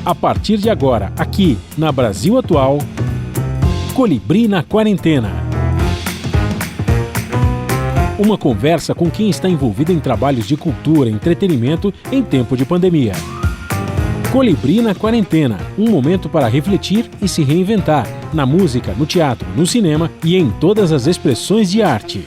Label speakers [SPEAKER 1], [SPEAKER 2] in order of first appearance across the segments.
[SPEAKER 1] A partir de agora, aqui na Brasil Atual, Colibri na Quarentena. Uma conversa com quem está envolvido em trabalhos de cultura e entretenimento em tempo de pandemia. Colibri na Quarentena, um momento para refletir e se reinventar, na música, no teatro, no cinema e em todas as expressões de arte.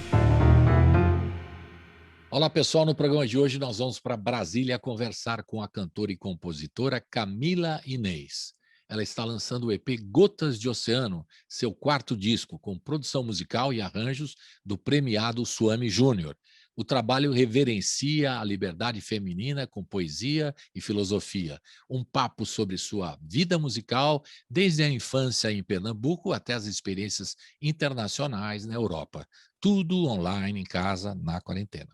[SPEAKER 2] Olá pessoal, no programa de hoje nós vamos para Brasília conversar com a cantora e compositora Camila Inês. Ela está lançando o EP Gotas de Oceano, seu quarto disco, com produção musical e arranjos do premiado Suami Júnior. O trabalho reverencia a liberdade feminina com poesia e filosofia. Um papo sobre sua vida musical, desde a infância em Pernambuco até as experiências internacionais na Europa. Tudo online, em casa, na quarentena.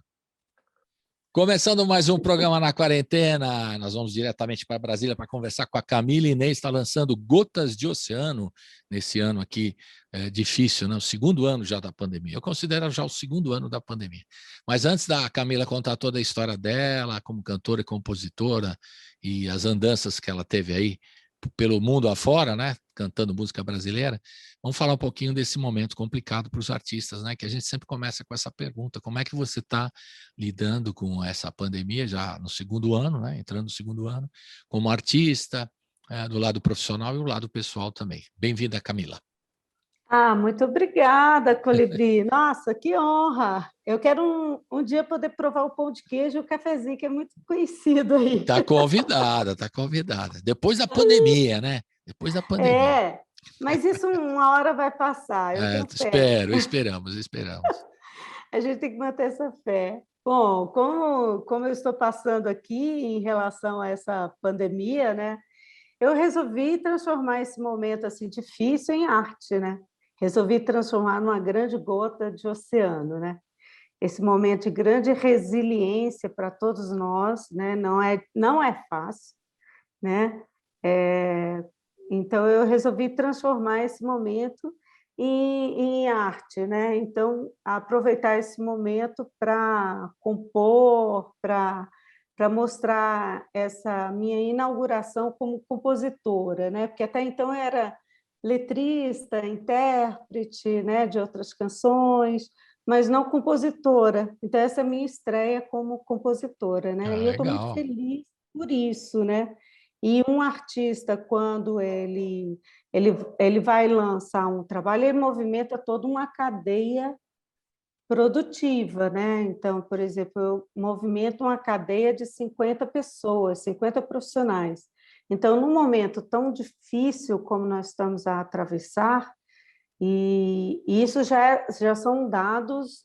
[SPEAKER 2] Começando mais um programa na quarentena, nós vamos diretamente para Brasília para conversar com a Camila Inês, está lançando Gotas de Oceano, nesse ano aqui difícil, né? O segundo ano já da pandemia. Eu considero já o segundo ano da pandemia. Mas antes da Camila contar toda a história dela, como cantora e compositora, e as andanças que ela teve aí pelo mundo afora, né? Cantando música brasileira, vamos falar um pouquinho desse momento complicado para os artistas, né? Que a gente sempre começa com essa pergunta: como é que você está lidando com essa pandemia já no segundo ano, né? Entrando no segundo ano, como artista, do lado profissional e do lado pessoal também. Bem-vinda, Camila.
[SPEAKER 3] Muito obrigada, Colibri. Nossa, que honra! Eu quero um dia poder provar o pão de queijo e o cafezinho, que é muito conhecido aí.
[SPEAKER 2] Tá convidada, tá convidada. Depois da pandemia, né? Depois da pandemia.
[SPEAKER 3] Mas isso uma hora vai passar, eu tenho fé.
[SPEAKER 2] Esperamos.
[SPEAKER 3] A gente tem que manter essa fé. Bom, como eu estou passando aqui em relação a essa pandemia, né? Eu resolvi transformar esse momento assim difícil em arte, né? Resolvi transformar numa grande gota de oceano, né? Esse momento de grande resiliência para todos nós, né? Não é fácil, né? Então eu resolvi transformar esse momento em arte, né? Então aproveitar esse momento para compor, para mostrar essa minha inauguração como compositora, né? Porque até então eu era letrista, intérprete, né, de outras canções, mas não compositora. Então essa é a minha estreia como compositora, né? E eu estou muito
[SPEAKER 2] Legal.
[SPEAKER 3] feliz por isso, né? E um artista, quando ele vai lançar um trabalho, ele movimenta toda uma cadeia produtiva, né? Então, por exemplo, eu movimento uma cadeia de 50 pessoas, 50 profissionais. Então, num momento tão difícil como nós estamos a atravessar, e isso já são dados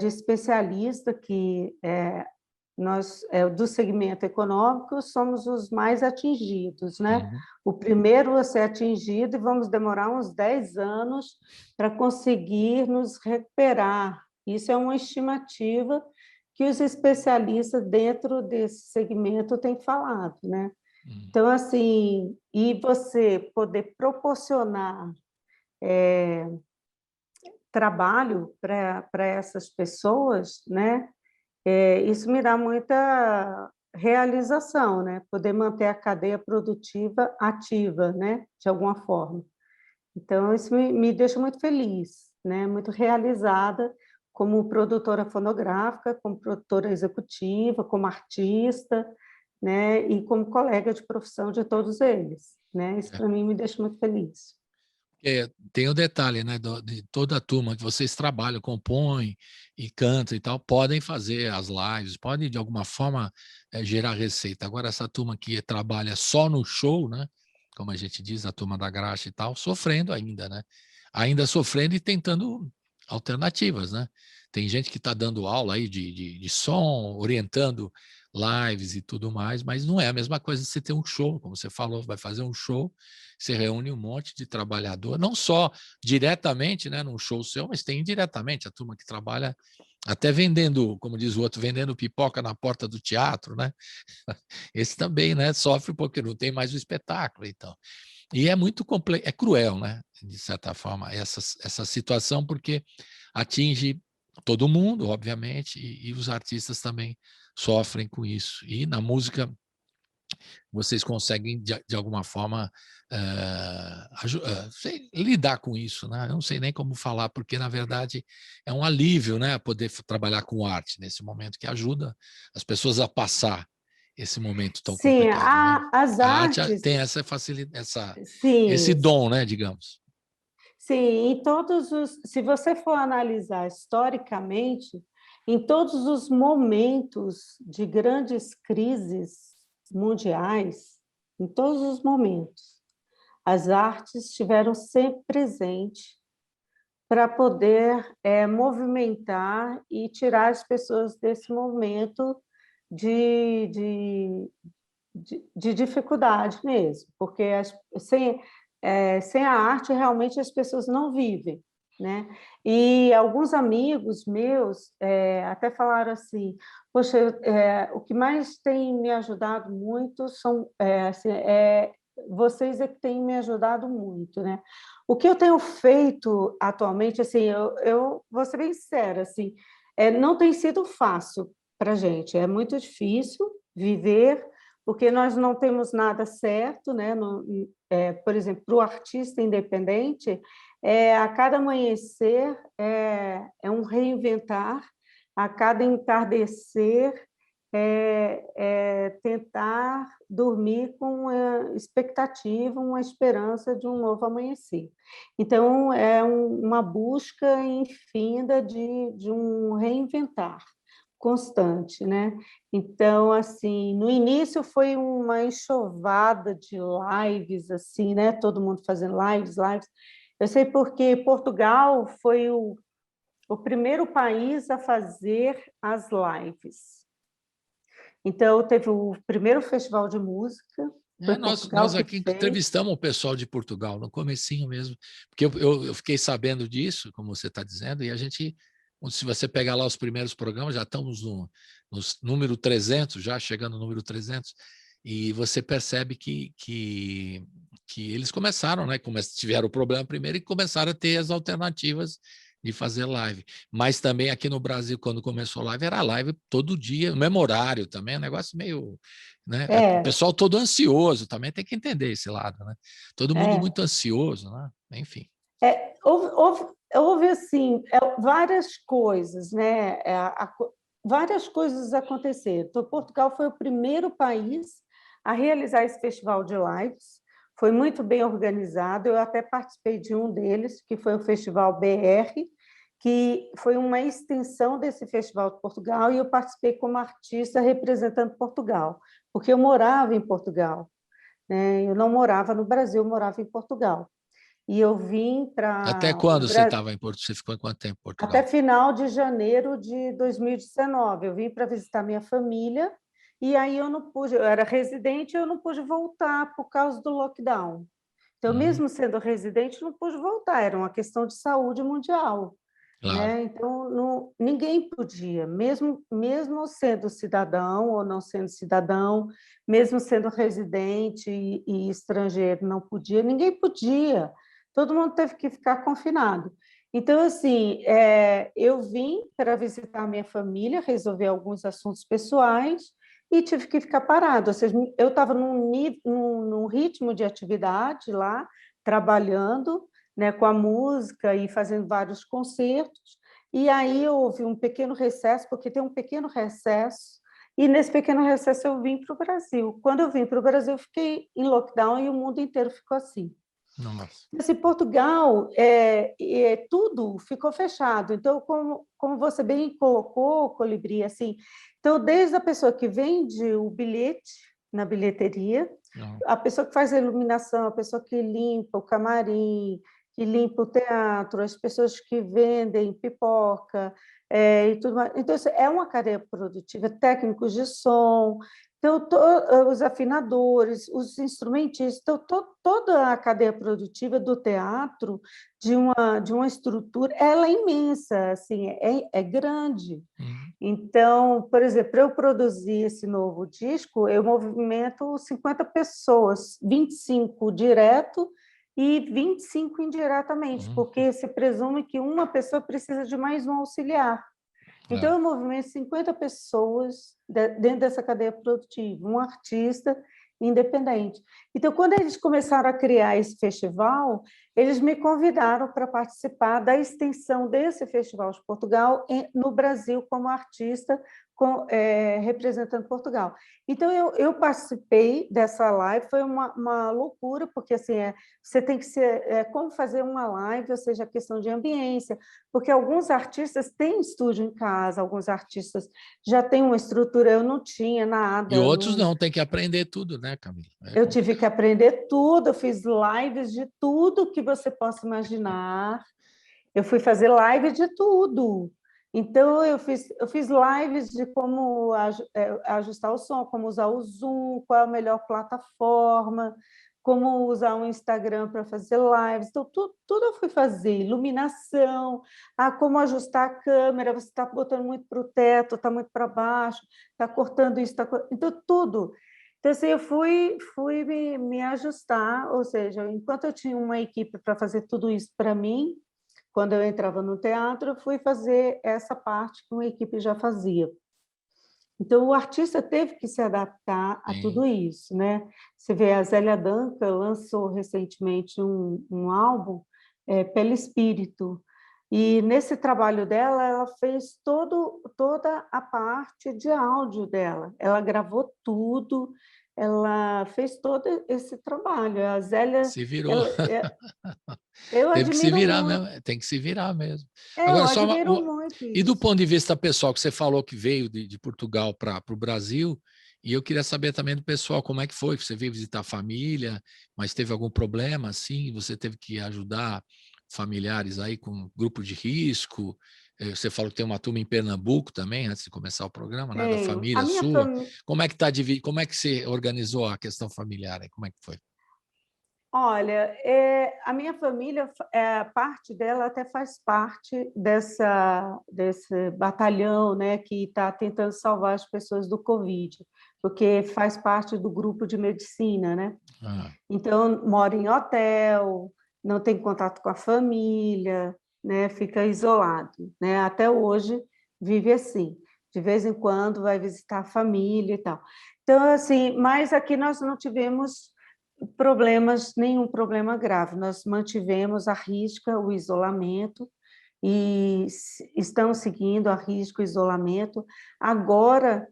[SPEAKER 3] de especialista que nós, do segmento econômico, somos os mais atingidos, né?
[SPEAKER 2] Uhum.
[SPEAKER 3] O primeiro a ser atingido, e vamos demorar uns 10 anos para conseguir nos recuperar. Isso é uma estimativa que os especialistas dentro desse segmento têm falado, né? Então, assim, e você poder proporcionar trabalho para essas pessoas, né? Isso me dá muita realização, né? Poder manter a cadeia produtiva ativa, né? De alguma forma. Então, isso me deixa muito feliz, né? Muito realizada como produtora fonográfica, como produtora executiva, como artista, né? E como colega de profissão de todos eles, né? Isso para mim me deixa muito feliz.
[SPEAKER 2] Tem o detalhe, né, de toda a turma que vocês trabalham, compõem e cantam e tal, podem fazer as lives, podem de alguma forma gerar receita. Agora, essa turma que trabalha só no show, né, como a gente diz, a turma da graxa e tal, sofrendo ainda, né? Ainda sofrendo e tentando alternativas, né? Tem gente que está dando aula aí de som, orientando lives e tudo mais, mas não é a mesma coisa você ter um show, como você falou, vai fazer um show, você reúne um monte de trabalhador, não só diretamente, né, num show seu, mas tem indiretamente a turma que trabalha até vendendo, como diz o outro, vendendo pipoca na porta do teatro, né? Esse também, né, sofre porque não tem mais o espetáculo, então. E é muito complexo, é cruel, né, de certa forma, essa situação, porque atinge todo mundo, obviamente, e os artistas também sofrem com isso. E na música vocês conseguem, de alguma forma, lidar com isso, né? Eu não sei nem como falar, porque, na verdade, é um alívio, né, poder trabalhar com arte nesse momento, que ajuda as pessoas a passar esse momento tão
[SPEAKER 3] Sim,
[SPEAKER 2] complicado, né?
[SPEAKER 3] as
[SPEAKER 2] A arte
[SPEAKER 3] artes,
[SPEAKER 2] tem essa esse
[SPEAKER 3] sim,
[SPEAKER 2] dom, né, digamos.
[SPEAKER 3] sim, se você for analisar historicamente, em todos os momentos de grandes crises mundiais, em todos os momentos, as artes estiveram sempre presentes para poder movimentar e tirar as pessoas desse momento de, de, de dificuldade mesmo, porque sem a arte realmente as pessoas não vivem, né? E alguns amigos meus até falaram assim: poxa, o que mais tem me ajudado muito vocês é que têm me ajudado muito, né? O que eu tenho feito atualmente, assim, eu vou ser bem sincera, assim, não tem sido fácil para a gente, é muito difícil viver, porque nós não temos nada certo, né? Por exemplo, para o artista independente, a cada amanhecer é um reinventar, a cada entardecer tentar dormir com uma expectativa, uma esperança de um novo amanhecer. Então, uma busca infinda de um reinventar constante, né? Então, assim, no início foi uma enxovada de lives, assim, né? Todo mundo fazendo lives. Eu sei porque Portugal foi o primeiro país a fazer as lives. Então, teve o primeiro festival de música, foi
[SPEAKER 2] Nós
[SPEAKER 3] Portugal que
[SPEAKER 2] aqui
[SPEAKER 3] fez.
[SPEAKER 2] entrevistamos o pessoal de Portugal, no comecinho mesmo, porque eu fiquei sabendo disso, como você está dizendo, e a gente, se você pegar lá os primeiros programas, já estamos no número 300, já chegando no número 300, e você percebe que eles começaram, né? Tiveram o problema primeiro e começaram a ter as alternativas de fazer live. Mas também aqui no Brasil, quando começou a live, era live todo dia, no mesmo horário também, é um negócio meio, né? O
[SPEAKER 3] É,
[SPEAKER 2] pessoal todo ansioso, também tem que entender esse lado, né? Todo mundo
[SPEAKER 3] é.
[SPEAKER 2] muito ansioso, né? Enfim.
[SPEAKER 3] Houve assim, várias coisas, né? Várias coisas aconteceram. Então, Portugal foi o primeiro país a realizar esse festival de lives. Foi muito bem organizado. Eu até participei de um deles, que foi o Festival BR, que foi uma extensão desse Festival de Portugal, e eu participei como artista representando Portugal, porque eu morava em Portugal, né? Eu não morava no Brasil, eu morava em Portugal. E eu vim
[SPEAKER 2] Até
[SPEAKER 3] para o
[SPEAKER 2] quando você
[SPEAKER 3] Brasil
[SPEAKER 2] estava em Portugal? Você ficou em quanto tempo em
[SPEAKER 3] até
[SPEAKER 2] Portugal?
[SPEAKER 3] final de janeiro de 2019. Eu vim para visitar minha família e aí eu não pude, eu era residente, eu não pude voltar por causa do lockdown. Então,
[SPEAKER 2] Uhum,
[SPEAKER 3] mesmo sendo residente, não pude voltar, era uma questão de saúde mundial,
[SPEAKER 2] claro.
[SPEAKER 3] né? Então, ninguém podia, mesmo sendo cidadão ou não sendo cidadão, mesmo sendo residente e estrangeiro, não podia, ninguém podia. Todo mundo teve que ficar confinado. Então, assim, eu vim para visitar a minha família, resolver alguns assuntos pessoais e tive que ficar parado. Ou seja, eu estava num ritmo de atividade lá, trabalhando, né, com a música e fazendo vários concertos, e aí houve um pequeno recesso, porque tem um pequeno recesso, e nesse pequeno recesso eu vim para o Brasil. Quando eu vim para o Brasil, eu fiquei em lockdown e o mundo inteiro ficou assim.
[SPEAKER 2] Nossa.
[SPEAKER 3] Mas em Portugal, tudo ficou fechado. Então, como você bem colocou, Colibri, assim, então, desde a pessoa que vende o bilhete na bilheteria,
[SPEAKER 2] Não.
[SPEAKER 3] a pessoa que faz a iluminação, a pessoa que limpa o camarim, que limpa o teatro, as pessoas que vendem pipoca e tudo mais. Então, isso é uma cadeia produtiva, técnicos de som, então, os afinadores, os instrumentistas, então, toda a cadeia produtiva do teatro, de uma estrutura, ela é imensa, assim, é grande.
[SPEAKER 2] Uhum.
[SPEAKER 3] Então, por exemplo, para eu produzir esse novo disco, eu movimento 50 pessoas, 25 direto e 25 indiretamente,
[SPEAKER 2] Uhum.
[SPEAKER 3] porque se presume que uma pessoa precisa de mais um auxiliar. Então,
[SPEAKER 2] É.
[SPEAKER 3] eu movimento 50 pessoas dentro dessa cadeia produtiva, um artista independente. Então, quando eles começaram a criar esse festival, eles me convidaram para participar da extensão desse Festival de Portugal no Brasil como artista, representando Portugal. Então, eu participei dessa live, foi uma loucura, porque assim, você tem que ser... como fazer uma live, ou seja, a questão de ambiência, porque alguns artistas têm estúdio em casa, alguns artistas já têm uma estrutura, eu não tinha nada.
[SPEAKER 2] E outros não, tem que aprender tudo, né, Camila?
[SPEAKER 3] Eu tive que aprender tudo, eu fiz lives de tudo que você possa imaginar. Eu fui fazer live de tudo. Então, eu fiz lives de como ajustar o som, como usar o Zoom, qual é a melhor plataforma, como usar o Instagram para fazer lives. Então, tudo eu fui fazer. Iluminação, como ajustar a câmera, você está botando muito para o teto, está muito para baixo, está cortando isso, então, tudo. Então, assim, eu fui me ajustar, ou seja, enquanto eu tinha uma equipe para fazer tudo isso para mim, quando eu entrava no teatro, eu fui fazer essa parte que uma equipe já fazia. Então, o artista teve que se adaptar a tudo isso, né? Você vê, a Zélia Duncan lançou recentemente um álbum, Pele Espírito, e nesse trabalho dela, ela fez toda a parte de áudio dela. Ela gravou tudo, ela fez todo esse trabalho. A Zélia...
[SPEAKER 2] Se virou.
[SPEAKER 3] Eu
[SPEAKER 2] Teve que se
[SPEAKER 3] admiro
[SPEAKER 2] virar
[SPEAKER 3] muito.
[SPEAKER 2] mesmo, tem que se virar mesmo.
[SPEAKER 3] Eu
[SPEAKER 2] Agora,
[SPEAKER 3] admiro muito
[SPEAKER 2] e do
[SPEAKER 3] isso.
[SPEAKER 2] ponto de vista pessoal, que você falou que veio de Portugal para o Brasil, e eu queria saber também do pessoal, como é que foi? Você veio visitar a família, mas teve algum problema assim? Você teve que ajudar familiares aí com grupo de risco? Você falou que tem uma turma em Pernambuco também, antes de começar o programa, né? Da
[SPEAKER 3] Tenho. A
[SPEAKER 2] família
[SPEAKER 3] minha
[SPEAKER 2] sua.
[SPEAKER 3] família...
[SPEAKER 2] Como é que como é que você organizou a questão familiar aí? Como é que foi?
[SPEAKER 3] Olha, a minha família, parte dela até faz parte desse batalhão, né, que está tentando salvar as pessoas do Covid, porque faz parte do grupo de medicina, né?
[SPEAKER 2] Ah,
[SPEAKER 3] Então, mora em hotel, não tem contato com a família, né, fica isolado, né? Até hoje vive assim. De vez em quando vai visitar a família e tal. Então, assim, mas aqui nós não tivemos nenhum problema grave. Nós mantivemos à risca o isolamento e estamos seguindo à risca o isolamento. Agora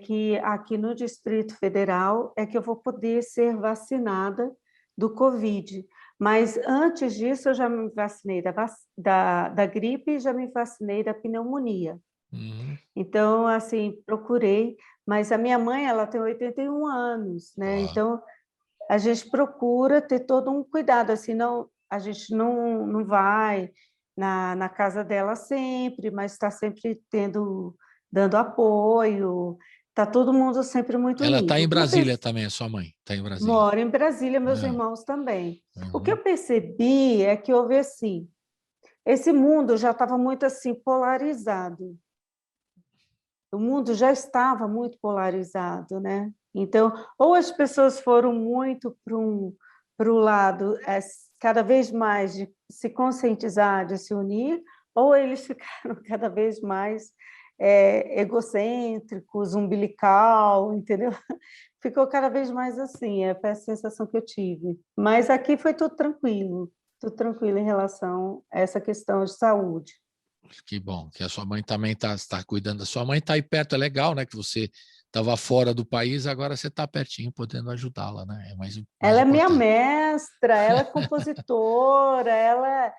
[SPEAKER 3] que aqui no Distrito Federal é que eu vou poder ser vacinada do Covid. Mas antes disso eu já me vacinei da gripe e já me vacinei da pneumonia.
[SPEAKER 2] uhum.
[SPEAKER 3] Então, assim, procurei, mas a minha mãe, ela tem 81 anos, né?
[SPEAKER 2] Ó.
[SPEAKER 3] Então, a gente procura ter todo um cuidado, assim, não, a gente não vai na casa dela sempre, mas está sempre dando apoio, está todo mundo sempre muito
[SPEAKER 2] Ela está
[SPEAKER 3] unido.
[SPEAKER 2] em
[SPEAKER 3] O que eu
[SPEAKER 2] Brasília também, a sua mãe está em Brasília.
[SPEAKER 3] moro em Brasília, meus
[SPEAKER 2] É.
[SPEAKER 3] irmãos também. O que
[SPEAKER 2] Uhum.
[SPEAKER 3] eu percebi é que houve assim, esse mundo já estava muito assim polarizado. O mundo já estava muito polarizado, né? Então, ou as pessoas foram muito para o lado cada vez mais de se conscientizar, de se unir, ou eles ficaram cada vez mais egocêntricos, umbilical, entendeu? Ficou cada vez mais assim, foi a sensação que eu tive. Mas aqui foi tudo tranquilo em relação a essa questão de saúde.
[SPEAKER 2] Que bom, que a sua mãe também está cuidando da sua mãe, está aí perto, é legal, né? Que você estava fora do país, agora você está pertinho, podendo ajudá-la, né? É mais
[SPEAKER 3] Ela é minha
[SPEAKER 2] importante.
[SPEAKER 3] mestra, ela é compositora, ela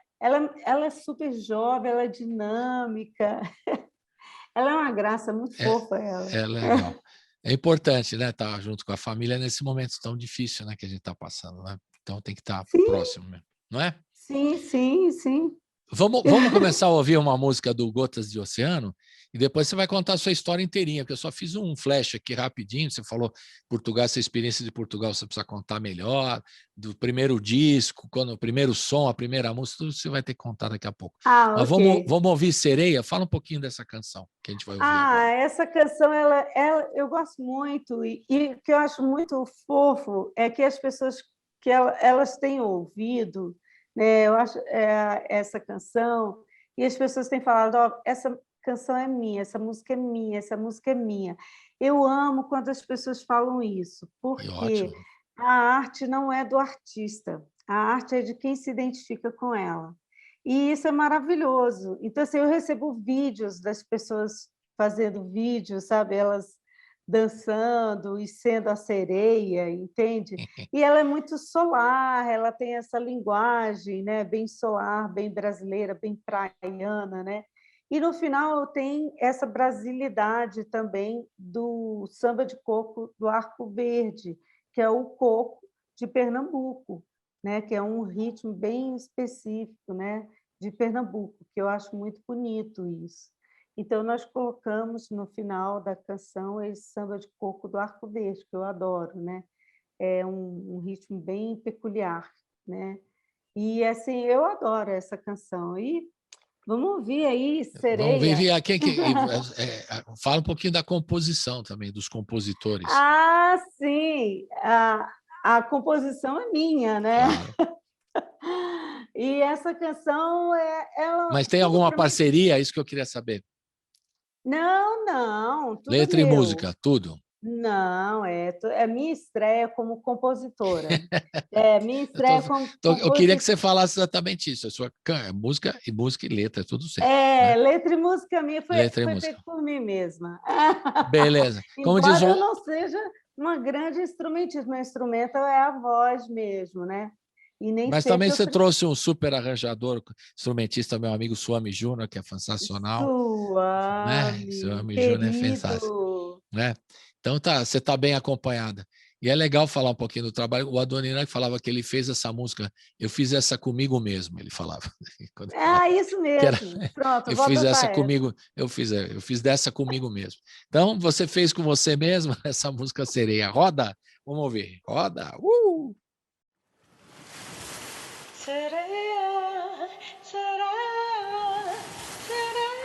[SPEAKER 3] é super jovem, ela é dinâmica, ela é uma graça, muito
[SPEAKER 2] É,
[SPEAKER 3] fofa ela.
[SPEAKER 2] é legal. É importante, né? Estar junto com a família nesse momento tão difícil, né? Que a gente está passando, né? Então tem que estar
[SPEAKER 3] Sim,
[SPEAKER 2] próximo mesmo, não é?
[SPEAKER 3] sim, sim, sim.
[SPEAKER 2] Vamos começar a ouvir uma música do Gotas de Oceano e depois você vai contar a sua história inteirinha, porque eu só fiz um flash aqui rapidinho. Você falou Portugal, essa experiência de Portugal você precisa contar melhor, do primeiro disco, quando o primeiro som, a primeira música, tudo você vai ter que contar daqui a pouco.
[SPEAKER 3] Ah,
[SPEAKER 2] Mas
[SPEAKER 3] ok.
[SPEAKER 2] vamos ouvir Sereia? Fala um pouquinho dessa canção que a gente vai ouvir
[SPEAKER 3] Ah,
[SPEAKER 2] agora.
[SPEAKER 3] essa canção eu gosto muito e o que eu acho muito fofo é que as pessoas elas têm ouvido, né? Eu acho essa canção e as pessoas têm falado, essa canção é minha, essa música é minha, essa música é minha. Eu amo quando as pessoas falam isso, porque a arte não é do artista, a arte é de quem se identifica com ela. E isso é maravilhoso. Então, assim, eu recebo vídeos das pessoas fazendo vídeos, sabe? Elas dançando e sendo a sereia, entende? E ela é muito solar, ela tem essa linguagem, né? Bem solar, bem brasileira, bem praiana, né? E no final tem essa brasilidade também do samba de coco do Arco Verde, que é o coco de Pernambuco, né? Que é um ritmo bem específico, né? De Pernambuco, que eu acho muito bonito isso. Então, nós colocamos no final da canção esse samba de coco do Arco Verde, que eu adoro, né? É um ritmo bem peculiar, né? E, assim, eu adoro essa canção. E vamos ouvir aí, Sereia.
[SPEAKER 2] Vamos ver fala um pouquinho da composição também, dos compositores.
[SPEAKER 3] Ah, sim! A composição é minha, né? Claro. E essa canção,
[SPEAKER 2] Mas tem alguma parceria? É isso que eu queria saber.
[SPEAKER 3] Não. Tudo
[SPEAKER 2] letra
[SPEAKER 3] meu.
[SPEAKER 2] E música, tudo?
[SPEAKER 3] Não, é minha estreia como compositora. Minha estreia como compositora.
[SPEAKER 2] Eu queria que você falasse exatamente isso. A sua música e letra, tudo certo.
[SPEAKER 3] Né? Letra e música minha foi feita por mim mesma.
[SPEAKER 2] Beleza.
[SPEAKER 3] Como diz eu não seja uma grande instrumentista, meu instrumento é a voz mesmo, né?
[SPEAKER 2] Mas também você trouxe um super arranjador, instrumentista, meu amigo Suami Júnior, que é sensacional. Suami Júnior é sensacional. Né? Então, você está bem acompanhada. E é legal falar um pouquinho do trabalho. O Adoniran falava que ele fez essa música, eu fiz essa comigo mesmo, ele falava.
[SPEAKER 3] Isso mesmo. Pronto,
[SPEAKER 2] eu fiz essa comigo, eu fiz dessa comigo mesmo. Então, você fez com você mesmo essa música Sereia. Roda, vamos ouvir. Roda.
[SPEAKER 4] Sereia, sereia, sereia, sereia.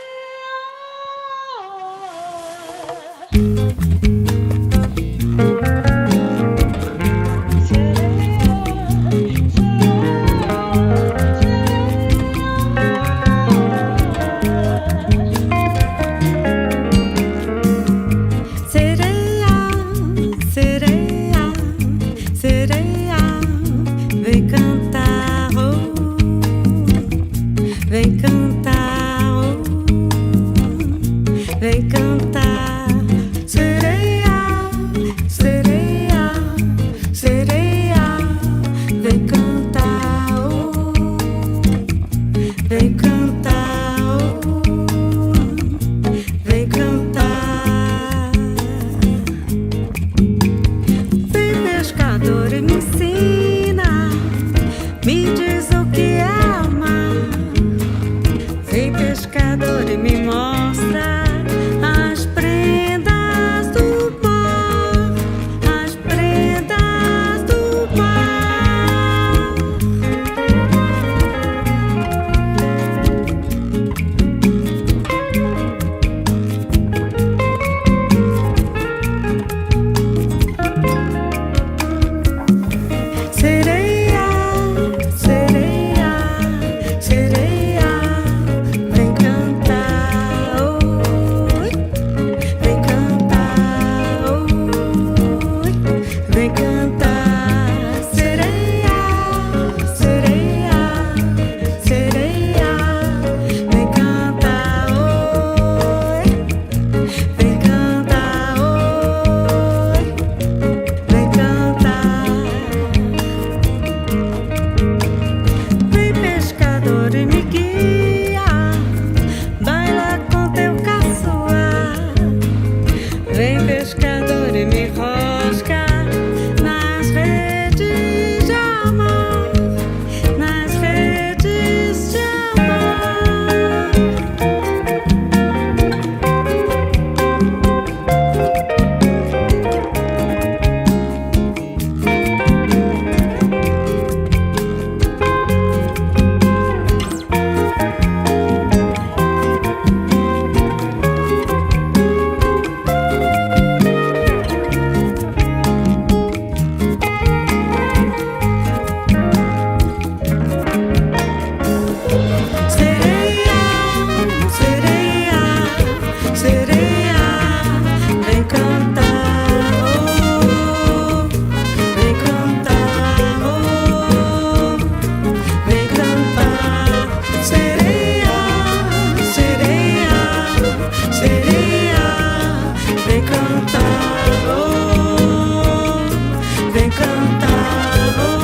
[SPEAKER 5] cantar, oh, vem cantar, oh,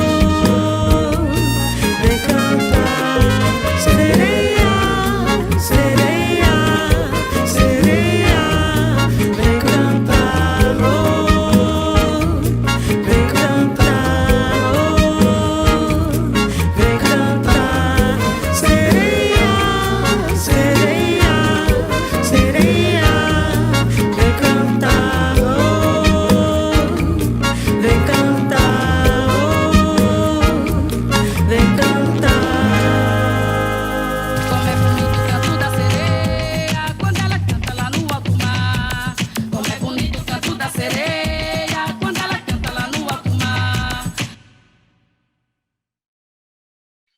[SPEAKER 5] vem cantar. Sereia, sereia, sereia, vem cantar, oh, vem cantar, oh, vem cantar. Sereia, sereia, sereia, vem cantar, oh, vem cantar, oh, vem cantar.
[SPEAKER 6] Como é bonito o canto da sereia quando ela canta lá no alto mar. Como é bonito o canto da sereia quando ela canta lá no alto mar.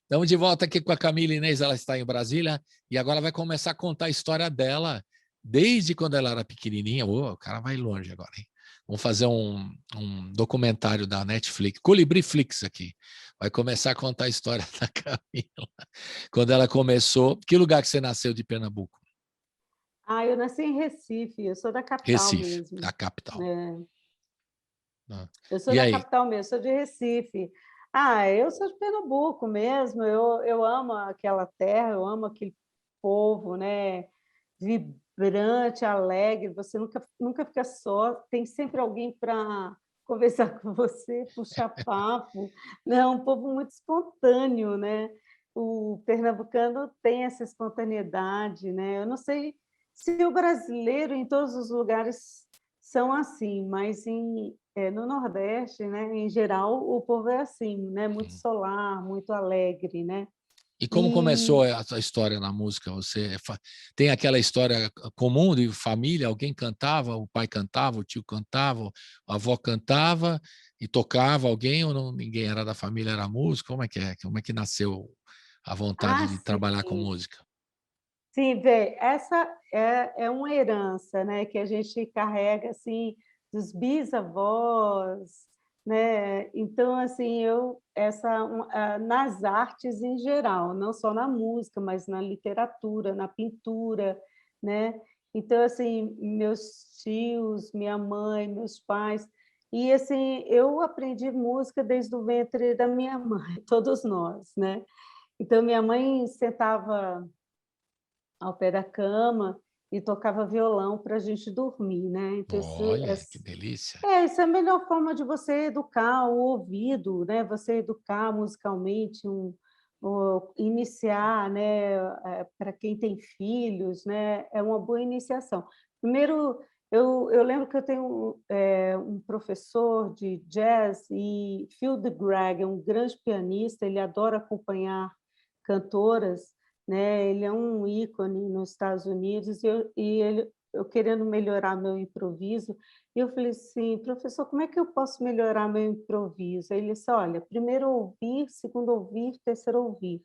[SPEAKER 2] Estamos de volta aqui com a Camila Inês, ela está em Brasília e agora vai começar a contar a história dela desde quando ela era pequenininha. O cara vai longe agora, hein? Vamos fazer um documentário da Netflix, Colibriflix aqui. Vai começar a contar a história da Camila. Quando ela começou... Que lugar que você nasceu de Pernambuco?
[SPEAKER 3] Ah, eu nasci em Recife, eu sou da capital
[SPEAKER 2] Recife,
[SPEAKER 3] mesmo.
[SPEAKER 2] da capital.
[SPEAKER 3] É,
[SPEAKER 2] Ah.
[SPEAKER 3] eu sou
[SPEAKER 2] E
[SPEAKER 3] da
[SPEAKER 2] aí?
[SPEAKER 3] capital mesmo, sou de Recife. Ah, eu sou de Pernambuco mesmo, eu amo aquela terra, eu amo aquele povo, né? Vibrante, alegre, você nunca fica só, tem sempre alguém para conversar com você, puxar papo, né? É um povo muito espontâneo, né? O pernambucano tem essa espontaneidade, né? Eu não sei se o brasileiro em todos os lugares são assim, mas no Nordeste, né, em geral, o povo é assim, né? Muito solar, muito alegre, né?
[SPEAKER 2] E como
[SPEAKER 3] E
[SPEAKER 2] começou a sua história na música? Você tem aquela história comum de família? Alguém cantava, o pai cantava, o tio cantava, a avó cantava e tocava alguém ou não, ninguém era da família, era músico? Como é que é? Como é que nasceu a vontade de
[SPEAKER 3] sim,
[SPEAKER 2] trabalhar com música?
[SPEAKER 3] sim, vê, essa é uma herança, né, que a gente carrega assim dos bisavós, né? Então, assim, nas artes em geral, não só na música, mas na literatura, na pintura, né? Então, assim, meus tios, minha mãe, meus pais, e assim, eu aprendi música desde o ventre da minha mãe, todos nós, né? Então, minha mãe sentava ao pé da cama e tocava violão para a gente dormir, né? Então,
[SPEAKER 2] Olha, que delícia.
[SPEAKER 3] isso é a melhor forma de você educar o ouvido, né? Você educar musicalmente, iniciar, né? Para quem tem filhos, né? É uma boa iniciação. Primeiro, eu lembro que eu tenho um professor de jazz, e Phil DeGreg é um grande pianista, ele adora acompanhar cantoras, né? Ele é um ícone nos Estados Unidos, eu querendo melhorar meu improviso, e eu falei assim: professor, como é que eu posso melhorar meu improviso? Aí ele disse: olha, primeiro ouvir, segundo ouvir, terceiro ouvir.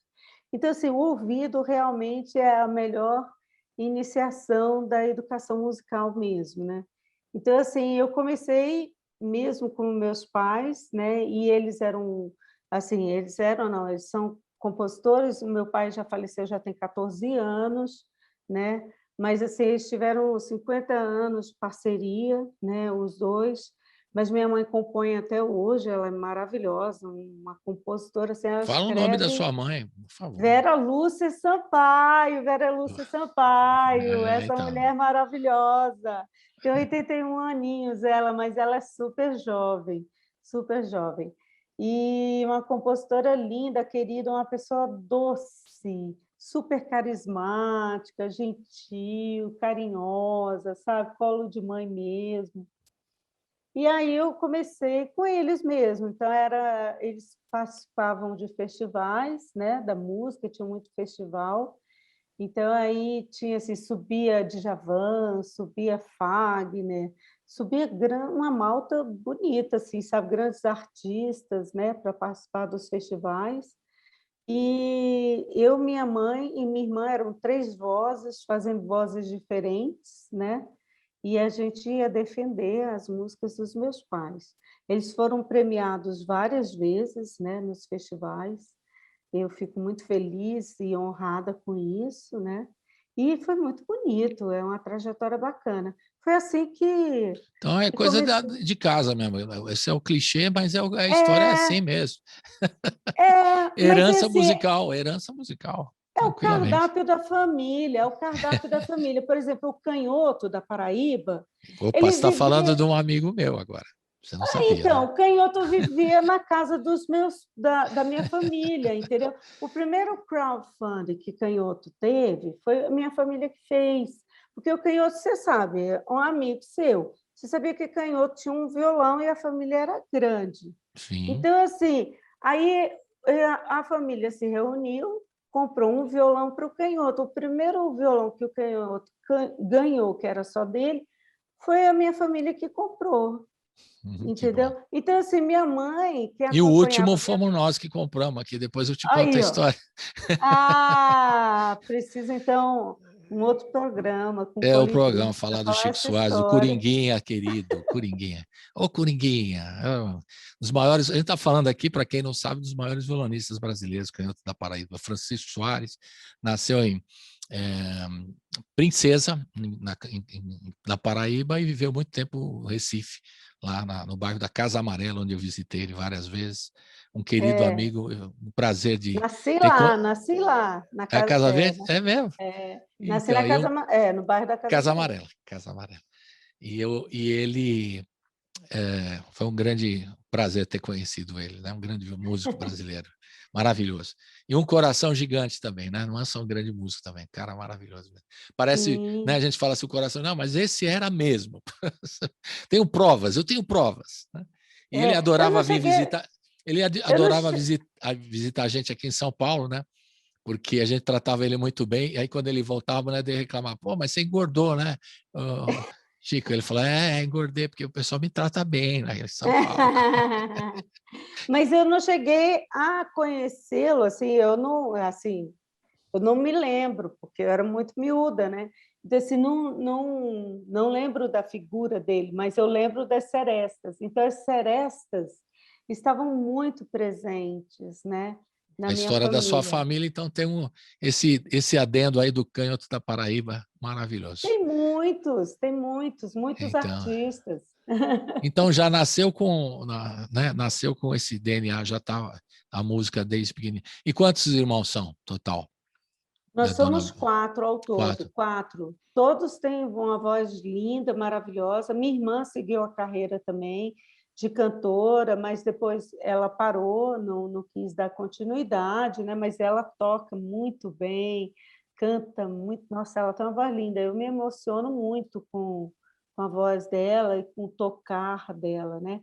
[SPEAKER 3] Então, assim, o ouvido realmente é a melhor iniciação da educação musical mesmo, né? Então, assim, eu comecei mesmo com meus pais, né? E eles eram, assim, não, eles são compositores. O meu pai já faleceu, já tem 14 anos, né? Mas assim, eles tiveram 50 anos de parceria, né, os dois, mas minha mãe compõe até hoje, ela é maravilhosa, uma compositora, assim, ela
[SPEAKER 2] Fala o nome da
[SPEAKER 3] escreve
[SPEAKER 2] sua mãe, por favor.
[SPEAKER 3] Vera Lúcia Sampaio, Vera Lúcia Sampaio, essa
[SPEAKER 2] Então,
[SPEAKER 3] mulher maravilhosa. Tem 81 aninhos ela, mas ela é super jovem, super jovem. E uma compositora linda, querida, uma pessoa doce, super carismática, gentil, carinhosa, sabe? Colo de mãe mesmo. E aí eu comecei com eles mesmo. Então eles participavam de festivais, né, da música, tinha muito festival. Então aí tinha assim, subia Djavan, subia Fagner, subia uma malta bonita, assim, sabe, grandes artistas, né, para participar dos festivais. E eu, minha mãe e minha irmã eram 3 vozes, fazendo vozes diferentes, né? E a gente ia defender as músicas dos meus pais. Eles foram premiados várias vezes, né, nos festivais. Eu fico muito feliz e honrada com isso, né? E foi muito bonito, é uma trajetória bacana. foi assim
[SPEAKER 2] Então é
[SPEAKER 3] que
[SPEAKER 2] coisa
[SPEAKER 3] comecei.
[SPEAKER 2] de casa mesmo. Esse é o clichê, mas a história é assim mesmo.
[SPEAKER 3] Mas é assim,
[SPEAKER 2] Herança musical,
[SPEAKER 3] é o
[SPEAKER 2] tranquilamente.
[SPEAKER 3] cardápio da família, é o cardápio da família. Por exemplo, o canhoto da Paraíba,
[SPEAKER 2] Opa, você
[SPEAKER 3] ele
[SPEAKER 2] está falando de
[SPEAKER 3] vivia.
[SPEAKER 2] um amigo meu agora. Você não sabia,
[SPEAKER 3] Então,
[SPEAKER 2] né?
[SPEAKER 3] o canhoto vivia na casa da minha família, entendeu? O primeiro crowdfunding que canhoto teve foi a minha família que fez. Porque o canhoto, você sabe, é um amigo seu. Você sabia que canhoto tinha um violão e a família era grande.
[SPEAKER 2] Sim.
[SPEAKER 3] Então, assim, aí a família se reuniu, comprou um violão para o canhoto. O primeiro violão que o canhoto ganhou, que era só dele, foi a minha família que comprou,
[SPEAKER 2] Que bom.
[SPEAKER 3] entendeu? Então, assim, minha mãe, que
[SPEAKER 2] E o último
[SPEAKER 3] acompanhava minha...
[SPEAKER 2] fomos nós que compramos aqui. Depois eu te conto a
[SPEAKER 3] Aí, ó.
[SPEAKER 2] história.
[SPEAKER 3] Ah, precisa, então, um outro programa com
[SPEAKER 2] É o
[SPEAKER 3] Colibri
[SPEAKER 2] programa
[SPEAKER 3] para
[SPEAKER 2] falar do
[SPEAKER 3] falar
[SPEAKER 2] Chico
[SPEAKER 3] essa
[SPEAKER 2] Soares, do
[SPEAKER 3] história.
[SPEAKER 2] Coringuinha, querido, Coringuinha. Ô, Coringuinha, dos maiores, a gente está falando aqui, para quem não sabe, dos maiores violonistas brasileiros, canhoto da Paraíba. Francisco Soares nasceu em Princesa, na Paraíba, e viveu muito tempo no Recife, lá no bairro da Casa Amarela, onde eu visitei ele várias vezes. Um querido
[SPEAKER 3] É,
[SPEAKER 2] amigo, um prazer de ter.
[SPEAKER 3] nasci lá, na
[SPEAKER 2] A
[SPEAKER 3] casa,
[SPEAKER 2] Casa Verde? É mesmo?
[SPEAKER 3] nasci na
[SPEAKER 2] Então,
[SPEAKER 3] casa, no bairro da Casa
[SPEAKER 2] Casa
[SPEAKER 3] Amarela.
[SPEAKER 2] Amarela, Casa Amarela. E ele foi um grande prazer ter conhecido ele, né? Um grande músico brasileiro, maravilhoso. E um coração gigante também, né? Não é só um grande músico também, cara maravilhoso mesmo. Parece, né? A
[SPEAKER 3] Sim.
[SPEAKER 2] gente fala assim o coração, não, mas esse era mesmo. Tenho provas, eu tenho provas. Né? E ele
[SPEAKER 3] Eu
[SPEAKER 2] adorava
[SPEAKER 3] não
[SPEAKER 2] vir
[SPEAKER 3] cheguei,
[SPEAKER 2] visitar, ele
[SPEAKER 3] eu não
[SPEAKER 2] adorava
[SPEAKER 3] che...
[SPEAKER 2] visitar a gente aqui em São Paulo, né? Porque a gente tratava ele muito bem, e aí quando ele voltava, né, de reclamar, pô, mas você engordou, né, Chico? Ele falou, engordei, porque o pessoal me trata bem lá em São Paulo.
[SPEAKER 3] Mas eu não cheguei a conhecê-lo, assim, eu não me lembro, porque eu era muito miúda, né? Então, assim, não lembro da figura dele, mas eu lembro das serestas. Então, as serestas estavam muito presentes, né, na
[SPEAKER 2] A
[SPEAKER 3] minha
[SPEAKER 2] história da sua
[SPEAKER 3] família.
[SPEAKER 2] família, então, tem esse adendo aí do canhoto da Paraíba, maravilhoso.
[SPEAKER 3] Muitos
[SPEAKER 2] Então,
[SPEAKER 3] artistas.
[SPEAKER 2] então já nasceu né, nasceu com esse DNA, já tá a música desde pequenininho. E quantos irmãos são, total?
[SPEAKER 3] Nós
[SPEAKER 2] Né, dona?
[SPEAKER 3] somos 4 ao todo,
[SPEAKER 2] Quatro.
[SPEAKER 3] 4. Todos têm uma voz linda, maravilhosa. Minha irmã seguiu a carreira também de cantora, mas depois ela parou, não quis dar continuidade, né? Mas ela toca muito bem, canta muito. Nossa, ela tem uma voz linda. Eu me emociono muito com a voz dela e com o tocar dela, né?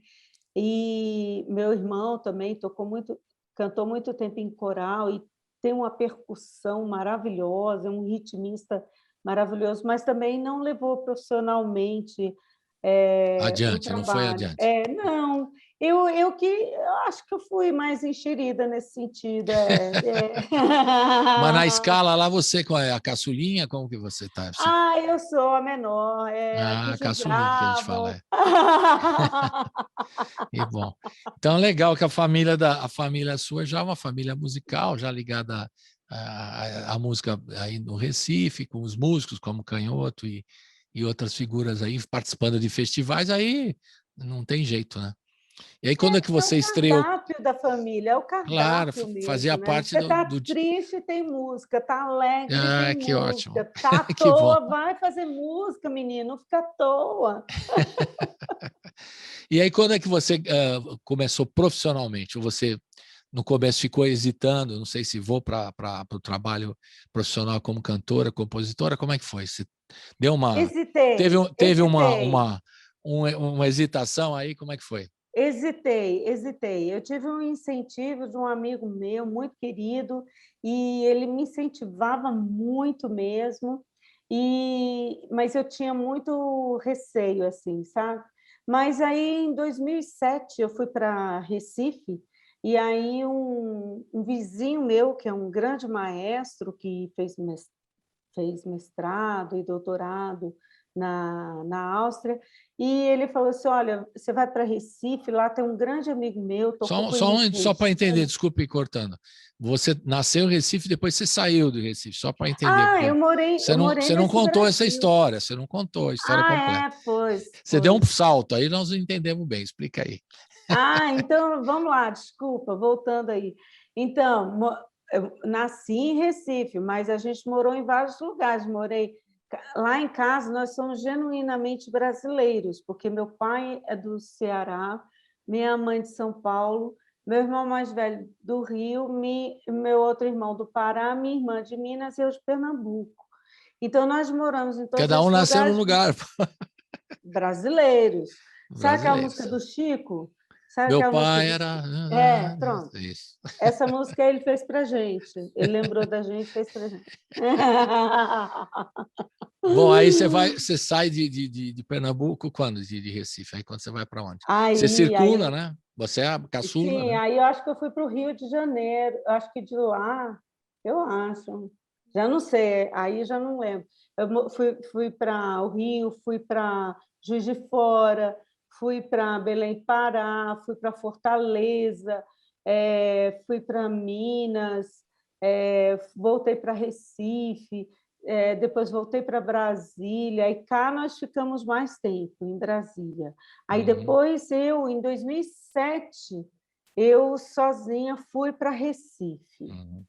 [SPEAKER 3] E meu irmão também cantou muito tempo em coral e tem uma percussão maravilhosa, um ritmista maravilhoso, mas também não levou profissionalmente o
[SPEAKER 2] Adiante, não foi
[SPEAKER 3] trabalho.
[SPEAKER 2] adiante.
[SPEAKER 3] Não, eu acho que eu fui mais enxerida nesse sentido.
[SPEAKER 2] Mas na escala lá, você qual é? A caçulinha? Como que você tá?
[SPEAKER 3] Eu sou a menor, a que
[SPEAKER 2] A caçulinha que a gente fala.
[SPEAKER 3] julgavam.
[SPEAKER 2] E bom. Então, legal que a família sua já é uma família musical, já ligada à música aí no Recife, com os músicos como Canhoto e outras figuras aí participando de festivais, aí não tem jeito, né? E aí, quando é que
[SPEAKER 3] É o
[SPEAKER 2] você estreou?
[SPEAKER 3] cardápio da família, é o
[SPEAKER 2] Claro,
[SPEAKER 3] cardápio
[SPEAKER 2] fazia
[SPEAKER 3] mesmo, né?
[SPEAKER 2] parte
[SPEAKER 3] Você está
[SPEAKER 2] do.
[SPEAKER 3] triste, tem música, está alegre, tem
[SPEAKER 2] Que ótimo.
[SPEAKER 3] música, está à
[SPEAKER 2] Que bom.
[SPEAKER 3] toa, vai fazer música, menino, não fica à toa.
[SPEAKER 2] E aí, quando é que você começou profissionalmente? Ou você, no começo, ficou hesitando? Não sei se vou para o trabalho profissional como cantora, compositora. Como é que foi? Você deu uma. Teve
[SPEAKER 3] Hesitei.
[SPEAKER 2] uma hesitação aí? Como é que foi?
[SPEAKER 3] Hesitei. Eu tive um incentivo de um amigo meu, muito querido, e ele me incentivava muito mesmo, mas eu tinha muito receio, assim, sabe? Mas aí, em 2007, eu fui para Recife, e aí um vizinho meu, que é um grande maestro, que fez mestrado e doutorado na Áustria, e ele falou assim, olha, você vai para Recife, lá tem um grande amigo meu, tocou com Elis
[SPEAKER 2] Só para entender,
[SPEAKER 3] Regina.
[SPEAKER 2] desculpe cortando. Você nasceu em Recife, depois você saiu do Recife, só para entender,
[SPEAKER 3] Ah,
[SPEAKER 2] porque
[SPEAKER 3] eu morei
[SPEAKER 2] você não
[SPEAKER 3] nesse
[SPEAKER 2] contou essa
[SPEAKER 3] Brasil.
[SPEAKER 2] história, você não contou a história completa.
[SPEAKER 3] Ah, pois,
[SPEAKER 2] Você deu um
[SPEAKER 3] pois.
[SPEAKER 2] salto, aí nós não entendemos bem, explica aí.
[SPEAKER 3] Ah, então vamos lá, desculpa, voltando aí. Então, eu nasci em Recife, mas a gente morou em vários lugares. Morei lá em casa, nós somos genuinamente brasileiros, porque meu pai é do Ceará, minha mãe de São Paulo, meu irmão mais velho do Rio, meu outro irmão do Pará, minha irmã de Minas e eu de Pernambuco. Então, nós moramos em todos
[SPEAKER 2] Cada um
[SPEAKER 3] esses
[SPEAKER 2] nasceu num
[SPEAKER 3] lugares
[SPEAKER 2] lugar,
[SPEAKER 3] brasileiros. Sabe aquela música
[SPEAKER 2] brasileiros.
[SPEAKER 3] do Chico? Sabe
[SPEAKER 2] Meu
[SPEAKER 3] aquela música
[SPEAKER 2] pai
[SPEAKER 3] do
[SPEAKER 2] era.
[SPEAKER 3] Chico? É, pronto.
[SPEAKER 2] Isso.
[SPEAKER 3] Essa música ele fez para gente. Ele lembrou da gente e fez para gente.
[SPEAKER 2] Bom, aí você sai de Pernambuco quando? De Recife? Aí quando você vai para onde? Você circula,
[SPEAKER 3] Aí,
[SPEAKER 2] né? Você é a caçula,
[SPEAKER 3] sim,
[SPEAKER 2] né?
[SPEAKER 3] aí eu acho que eu fui para o Rio de Janeiro. Eu acho que de lá, eu acho. Já não sei, aí já não lembro. Eu fui para o Rio, fui para Juiz de Fora, fui para Belém, Pará, fui para Fortaleza, fui para Minas, voltei para Recife, depois voltei para Brasília, e cá nós ficamos mais tempo, em Brasília. Aí
[SPEAKER 2] Uhum.
[SPEAKER 3] depois em 2007, eu sozinha fui para Recife.
[SPEAKER 2] Uhum.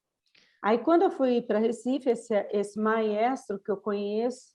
[SPEAKER 3] Aí, quando eu fui para Recife, esse maestro que eu conheço,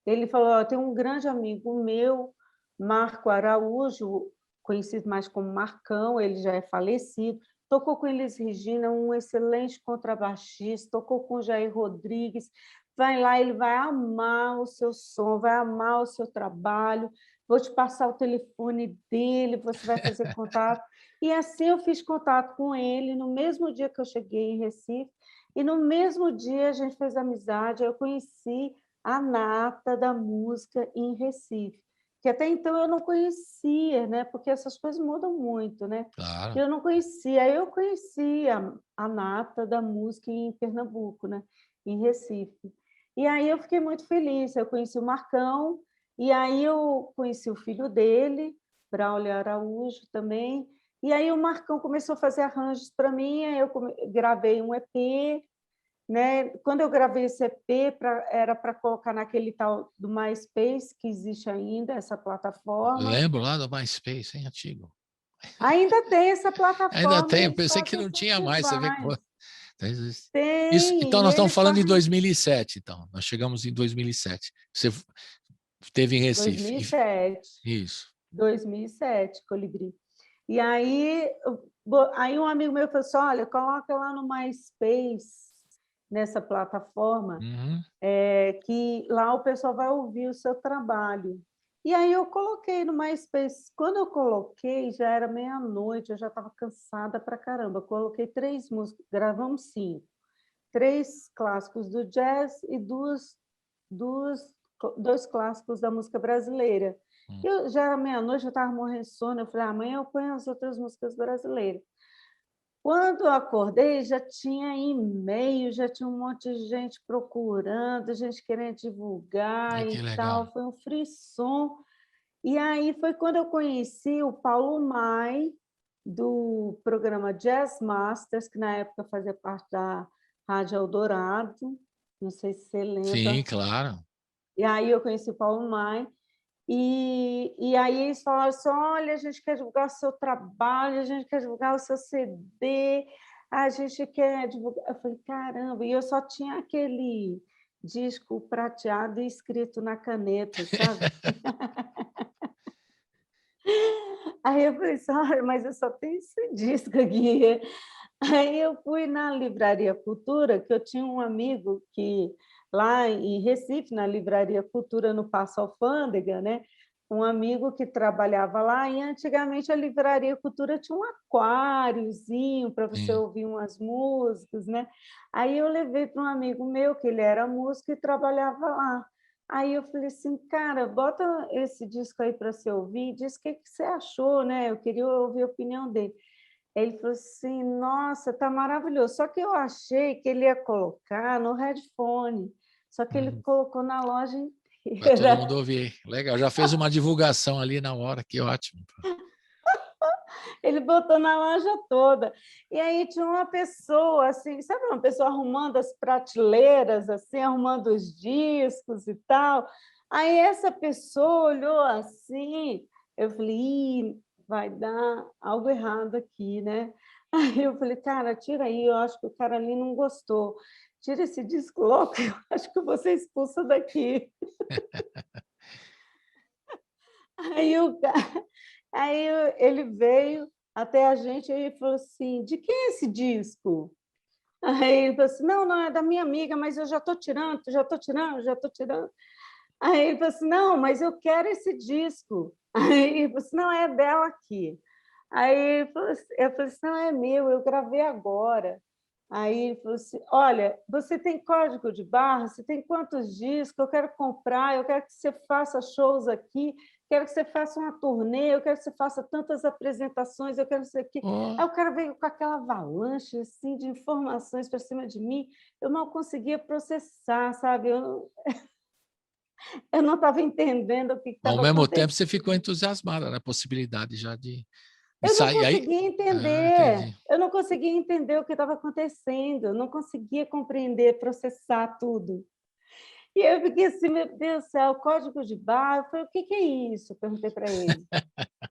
[SPEAKER 3] ele falou, tem um grande amigo meu, Marco Araújo, conhecido mais como Marcão, ele já é falecido, tocou com Elis Regina, um excelente contrabaixista, tocou com Jair Rodrigues, vai lá, ele vai amar o seu som, vai amar o seu trabalho, vou te passar o telefone dele, você vai fazer contato. E assim eu fiz contato com ele, no mesmo dia que eu cheguei em Recife, e no mesmo dia a gente fez amizade, eu conheci a nata da música em Recife, que até então eu não conhecia, né? Porque essas coisas mudam muito, né?
[SPEAKER 2] Claro.
[SPEAKER 3] Eu não conhecia, aí eu conheci a nata da música em Pernambuco, né? Em Recife. E aí eu fiquei muito feliz, eu conheci o Marcão, e aí eu conheci o filho dele, Braulio Araújo também, e aí o Marcão começou a fazer arranjos para mim, aí eu gravei um EP, né? Quando eu gravei esse EP, era para colocar naquele tal do MySpace, que existe ainda, essa plataforma.
[SPEAKER 2] Lembro lá do MySpace, hein, antigo.
[SPEAKER 3] Ainda tem essa
[SPEAKER 2] Ainda
[SPEAKER 3] plataforma,
[SPEAKER 2] tem,
[SPEAKER 3] e
[SPEAKER 2] eu
[SPEAKER 3] eles
[SPEAKER 2] pensei que
[SPEAKER 3] fazem
[SPEAKER 2] não tinha mais, você vê que...
[SPEAKER 3] festivais.
[SPEAKER 2] Então, existe. Isso, então,
[SPEAKER 3] Tem, e
[SPEAKER 2] nós estamos
[SPEAKER 3] eles
[SPEAKER 2] falando de
[SPEAKER 3] fazem
[SPEAKER 2] 2007, então. Nós chegamos em 2007. Você esteve em Recife.
[SPEAKER 3] 2007,
[SPEAKER 2] Isso.
[SPEAKER 3] 2007, Colibri. E aí, aí um amigo meu falou assim, olha, coloca lá no MySpace, nessa plataforma,
[SPEAKER 2] Uhum.
[SPEAKER 3] que lá o pessoal vai ouvir o seu trabalho. E aí eu coloquei no MySpace. Quando eu coloquei, já era meia-noite, eu já estava cansada pra caramba. Eu coloquei 3 músicas, gravamos 5. 3 clássicos do jazz e 2 clássicos da música brasileira. Eu, já era meia-noite, eu estava morrendo de sono, eu falei, amanhã eu ponho as outras músicas brasileiras. Quando eu acordei, já tinha e-mail, já tinha um monte de gente procurando, gente querendo divulgar
[SPEAKER 2] Que
[SPEAKER 3] e
[SPEAKER 2] legal.
[SPEAKER 3] tal, foi um frisson. E aí foi quando eu conheci o Paulo Mai, do programa Jazz Masters, que na época fazia parte da Rádio Eldorado, não sei se você
[SPEAKER 2] Sim,
[SPEAKER 3] lembra.
[SPEAKER 2] claro.
[SPEAKER 3] E aí eu conheci o Paulo Mai, e aí eles falaram assim, olha, a gente quer divulgar o seu trabalho, a gente quer divulgar o seu CD, a gente quer divulgar... Eu falei, caramba, e eu só tinha aquele disco prateado e escrito na caneta, sabe? Aí eu falei assim, olha, mas eu só tenho esse disco aqui. Aí eu fui na Livraria Cultura, que eu tinha um amigo que, lá em Recife, na Livraria Cultura, no Paço Alfândega, né? Um amigo que trabalhava lá, e antigamente a Livraria Cultura tinha um aquáriozinho para você
[SPEAKER 2] Sim.
[SPEAKER 3] ouvir umas músicas, né? Aí eu levei para um amigo meu, que ele era músico e trabalhava lá. Aí eu falei assim, cara, bota esse disco aí para você ouvir, diz o que você achou, né? Eu queria ouvir a opinião dele. Ele falou assim, nossa, tá maravilhoso. Só que eu achei que ele ia colocar no headphone, só que ele
[SPEAKER 2] Uhum.
[SPEAKER 3] colocou na loja inteira.
[SPEAKER 2] Para todo mundo ouvir. Legal, já fez uma divulgação ali na hora, que ótimo.
[SPEAKER 3] Ele botou na loja toda. E aí tinha uma pessoa, assim, sabe, uma pessoa arrumando as prateleiras, assim, arrumando os discos e tal. Aí essa pessoa olhou assim, eu falei, "Ih, vai dar algo errado aqui, né?" Aí eu falei, cara, tira aí, eu acho que o cara ali não gostou. Tira esse disco logo, eu acho que eu vou ser expulsa daqui. Aí, ele veio até a gente e falou assim, de quem é esse disco? Aí ele falou assim, não, não, é da minha amiga, mas eu já estou tirando, já estou tirando, já estou tirando. Aí ele falou assim, não, mas eu quero esse disco. Aí ele falou assim, não, é dela aqui. Aí eu falei assim, não, é meu, eu gravei agora. Aí ele falou assim, olha, você tem código de barra, você tem quantos discos, eu quero comprar, eu quero que você faça shows aqui, quero que você faça uma turnê, eu quero que você faça tantas apresentações, eu quero isso aqui.
[SPEAKER 2] Ó,
[SPEAKER 3] Aí o cara veio com aquela avalanche assim, de informações para cima de mim, eu não conseguia processar, sabe? Eu não estava entendendo o que
[SPEAKER 2] ao
[SPEAKER 3] estava
[SPEAKER 2] mesmo tempo,
[SPEAKER 3] acontecendo.
[SPEAKER 2] você ficou entusiasmada, né? Possibilidade já de
[SPEAKER 3] Eu não
[SPEAKER 2] sair. Aí,
[SPEAKER 3] conseguia entender,
[SPEAKER 2] entendi.
[SPEAKER 3] eu não conseguia entender o que estava acontecendo, eu não conseguia compreender, processar tudo. E eu fiquei assim, meu Deus do céu, código de barra. Eu falei, o que é isso? Eu perguntei para ele.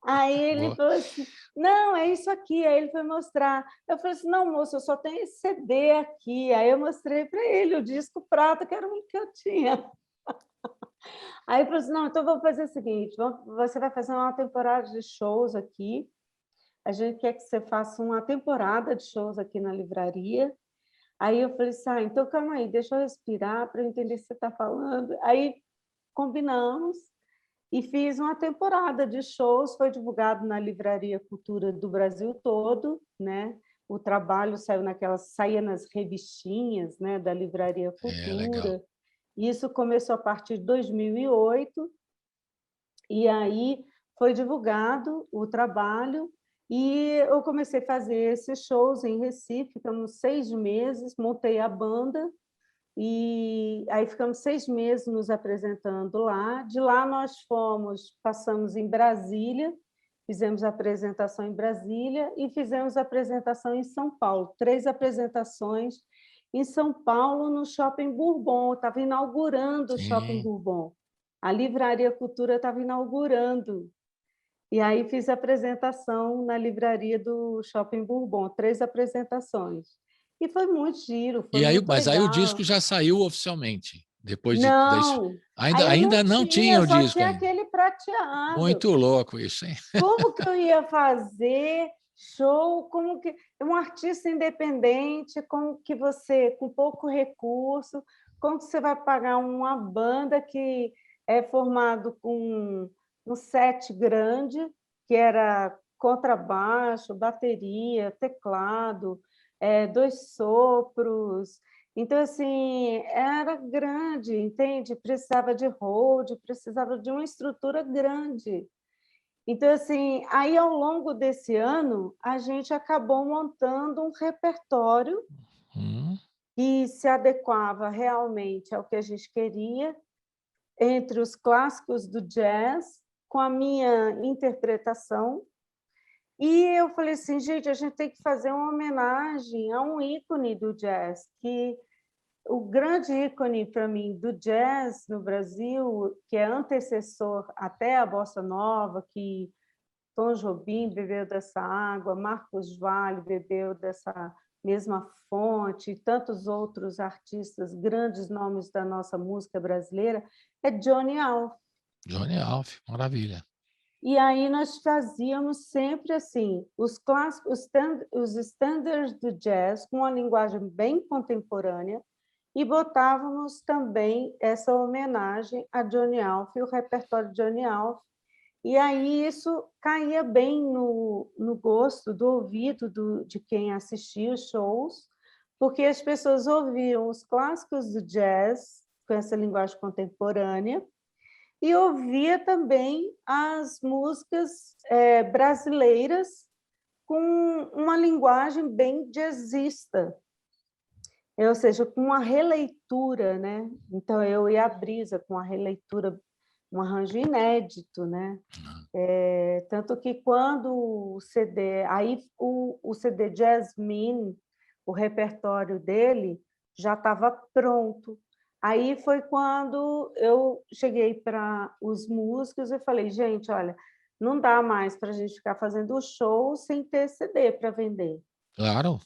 [SPEAKER 3] Aí ele
[SPEAKER 2] Boa.
[SPEAKER 3] falou assim, não, é isso aqui. Aí ele foi mostrar. Eu falei assim, não, moço, eu só tenho esse CD aqui. Aí eu mostrei para ele o disco prata, que era o que eu tinha. Aí ele falou assim, não, então vamos fazer o seguinte, você vai fazer uma temporada de shows aqui, a gente quer que você faça uma temporada de shows aqui na livraria. Aí eu falei assim, então calma aí, deixa eu respirar para eu entender o que você está falando. Aí combinamos e fiz uma temporada de shows, foi divulgado na Livraria Cultura do Brasil todo, né? O trabalho saía nas revistinhas, né, da Livraria
[SPEAKER 2] É, legal.
[SPEAKER 3] Cultura. Isso começou a partir de 2008, e aí foi divulgado o trabalho, e eu comecei a fazer esses shows em Recife, ficamos 6 meses, montei a banda, e aí ficamos 6 meses nos apresentando lá. De lá nós passamos em Brasília, fizemos a apresentação em Brasília e fizemos a apresentação em São Paulo, 3 apresentações em São Paulo, no Shopping Bourbon, estava inaugurando o Shopping
[SPEAKER 2] Sim.
[SPEAKER 3] Bourbon. A Livraria Cultura estava inaugurando. E aí fiz a apresentação na livraria do Shopping Bourbon, 3 apresentações. E foi muito giro, foi
[SPEAKER 2] E aí,
[SPEAKER 3] muito
[SPEAKER 2] mas aí o disco
[SPEAKER 3] legal.
[SPEAKER 2] já saiu oficialmente. Depois disso.
[SPEAKER 3] Não, aí eu
[SPEAKER 2] Ainda não tinha o
[SPEAKER 3] só
[SPEAKER 2] disco
[SPEAKER 3] tinha
[SPEAKER 2] ainda.
[SPEAKER 3] aquele prateado.
[SPEAKER 2] Muito louco isso, hein?
[SPEAKER 3] Como que eu ia fazer show? Como que um artista independente, como que você, com pouco recurso, como que você vai pagar uma banda que é formado com um set grande, que era contrabaixo, bateria, teclado, 2 sopros. Então, assim, era grande, entende? Precisava de hold, precisava de uma estrutura grande. Então, assim, aí ao longo desse ano, a gente acabou montando um repertório
[SPEAKER 2] Hum,
[SPEAKER 3] que se adequava realmente ao que a gente queria, entre os clássicos do jazz, com a minha interpretação. E eu falei assim, gente, a gente tem que fazer uma homenagem a um ícone do jazz, que o grande ícone para mim do jazz no Brasil, que é antecessor até a bossa nova, que Tom Jobim bebeu dessa água, Marcos Valle bebeu dessa mesma fonte, e tantos outros artistas, grandes nomes da nossa música brasileira, é Johnny Alf.
[SPEAKER 2] Johnny Alf, maravilha.
[SPEAKER 3] E aí nós fazíamos sempre assim, os clássicos, os standards do jazz, com uma linguagem bem contemporânea, e botávamos também essa homenagem a Johnny Alf, o repertório de Johnny Alf. E aí isso caía bem no gosto, do ouvido de quem assistia os shows, porque as pessoas ouviam os clássicos do jazz, com essa linguagem contemporânea, e ouvia também as músicas brasileiras com uma linguagem bem jazzista. ou seja, com uma releitura, né? Então, eu e a Brisa, com a releitura, um arranjo inédito, né? Tanto que quando o CD, aí o CD Jasmine, o repertório dele já estava pronto. Aí foi quando eu cheguei para os músicos e falei, gente, olha, não dá mais para a gente ficar fazendo show sem ter CD para vender.
[SPEAKER 2] Claro,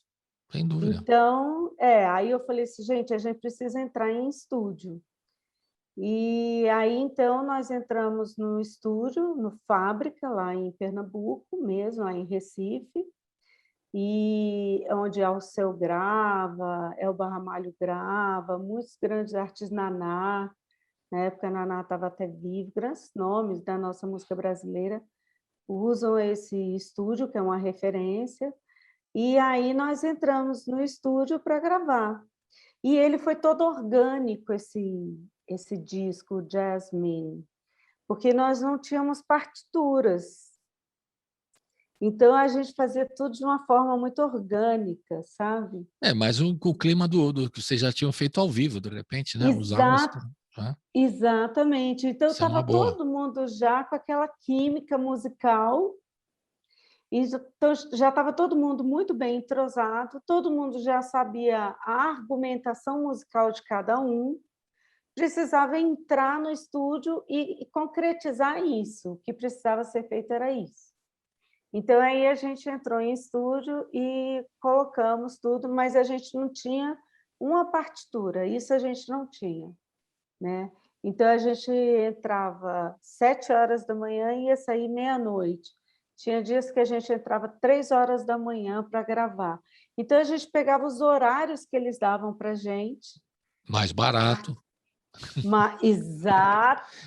[SPEAKER 2] sem dúvida.
[SPEAKER 3] Então, aí eu falei assim, gente, a gente precisa entrar em estúdio. E aí, então, nós entramos no estúdio, no Fábrica, lá em Pernambuco mesmo, lá em Recife, e onde Alceu grava, Elba Ramalho grava, muitos grandes artistas, Naná, na época a Naná estava até vivo, grandes nomes da nossa música brasileira usam esse estúdio, que é uma referência, e aí nós entramos no estúdio para gravar. E ele foi todo orgânico, esse disco, Jasmine, porque nós não tínhamos partituras. Então, a gente fazia tudo de uma forma muito orgânica, sabe?
[SPEAKER 2] Mas o clima do que vocês já tinham feito ao vivo, de repente, né? Usar
[SPEAKER 3] Exato,
[SPEAKER 2] né?
[SPEAKER 3] exatamente. Então,
[SPEAKER 2] Isso é uma
[SPEAKER 3] estava
[SPEAKER 2] boa.
[SPEAKER 3] todo mundo já com aquela química musical, e então, já estava todo mundo muito bem entrosado, todo mundo já sabia a argumentação musical de cada um, precisava entrar no estúdio e concretizar isso. O que precisava ser feito era isso. Então, aí a gente entrou em estúdio e colocamos tudo, mas a gente não tinha uma partitura, isso a gente não tinha, né? Então, a gente entrava 7 horas da manhã e ia sair meia-noite. Tinha dias que a gente entrava 3 horas da manhã para gravar. Então, a gente pegava os horários que eles davam para a gente.
[SPEAKER 2] Mais barato.
[SPEAKER 3] Exatamente.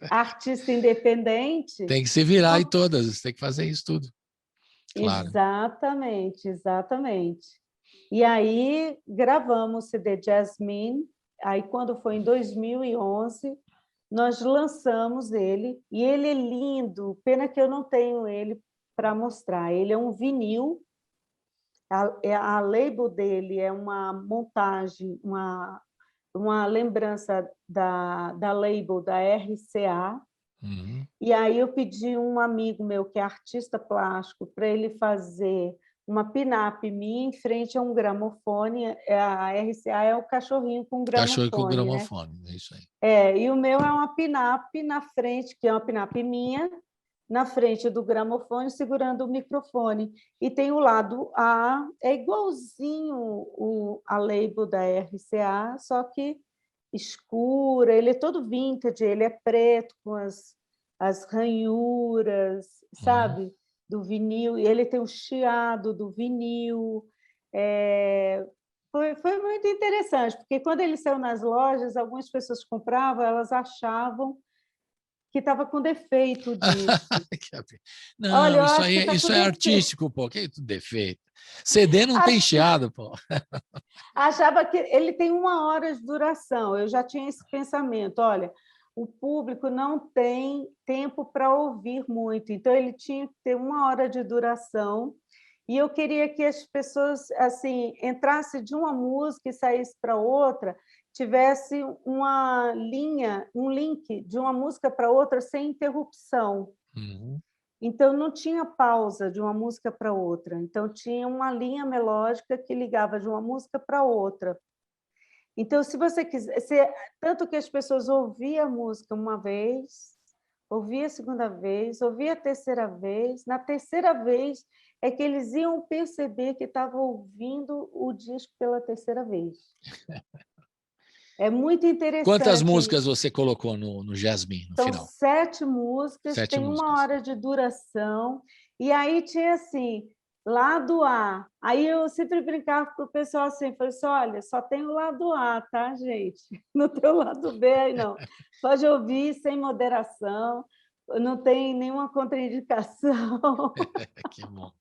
[SPEAKER 3] Artista independente.
[SPEAKER 2] Tem que se virar em todas, tem que fazer isso tudo. Claro.
[SPEAKER 3] Exatamente, exatamente. E aí gravamos o CD Jasmine, aí quando foi em 2011, nós lançamos ele, e ele é lindo, pena que eu não tenho ele para mostrar. Ele é um vinil, a label dele é uma montagem, uma lembrança da label da RCA.
[SPEAKER 2] Uhum.
[SPEAKER 3] E aí eu pedi um amigo meu que é artista plástico para ele fazer uma pin-up minha em frente a um gramofone. A RCA é o cachorrinho com
[SPEAKER 2] Cachorro com
[SPEAKER 3] gramofone, né?
[SPEAKER 2] gramofone, é isso aí.
[SPEAKER 3] E o meu é uma pin-up na frente, que é uma pin-up minha, na frente do gramofone, segurando o microfone. E tem o lado A, é igualzinho a label da RCA, só que escura, ele é todo vintage, ele é preto, com as ranhuras, sabe? Do vinil, e ele tem o chiado do vinil. Foi muito interessante, porque quando ele saiu nas lojas, algumas pessoas compravam, elas achavam que estava com defeito disso.
[SPEAKER 2] Não,
[SPEAKER 3] Olha, eu
[SPEAKER 2] isso
[SPEAKER 3] acho que
[SPEAKER 2] aí
[SPEAKER 3] está
[SPEAKER 2] isso
[SPEAKER 3] com
[SPEAKER 2] é
[SPEAKER 3] defeito.
[SPEAKER 2] artístico, pô. Que defeito. CD não tem chiado, pô.
[SPEAKER 3] Achava que ele tem 1 hora de duração. Eu já tinha esse pensamento. Olha, o público não tem tempo para ouvir muito, então ele tinha que ter 1 hora de duração. E eu queria que as pessoas assim entrassem de uma música e saíssem para outra, tivesse uma linha, um link de uma música para outra sem interrupção.
[SPEAKER 2] Uhum.
[SPEAKER 3] Então, não tinha pausa de uma música para outra. Então, tinha uma linha melódica que ligava de uma música para outra. Então, se você quiser... Tanto que as pessoas ouviam a música uma vez, ouviam a segunda vez, ouviam a terceira vez. Na terceira vez é que eles iam perceber que estavam ouvindo o disco pela terceira vez. É muito interessante.
[SPEAKER 2] Quantas músicas você colocou no Jasmine, no
[SPEAKER 3] São
[SPEAKER 2] final?
[SPEAKER 3] 7 músicas,
[SPEAKER 2] 7
[SPEAKER 3] tem
[SPEAKER 2] músicas.
[SPEAKER 3] 1 hora de duração. E aí tinha assim, lado A. Aí eu sempre brincava com o pessoal assim, falei assim, olha, só tem o lado A, tá, gente? Não tem o lado B aí, não. Pode ouvir sem moderação, não tem nenhuma contraindicação.
[SPEAKER 2] Que bom.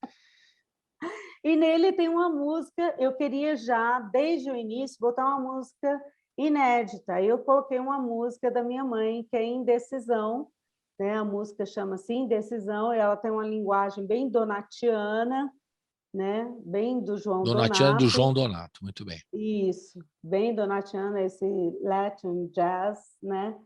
[SPEAKER 3] E nele tem uma música, eu queria já, desde o início, botar uma música inédita. Aí eu coloquei uma música da minha mãe, que é Indecisão, né? A música chama-se Indecisão, e ela tem uma linguagem bem donatiana, né? Bem do João
[SPEAKER 2] Donatiana do
[SPEAKER 3] Donato.
[SPEAKER 2] João Donato, muito bem.
[SPEAKER 3] Isso, bem donatiana, esse Latin Jazz, né?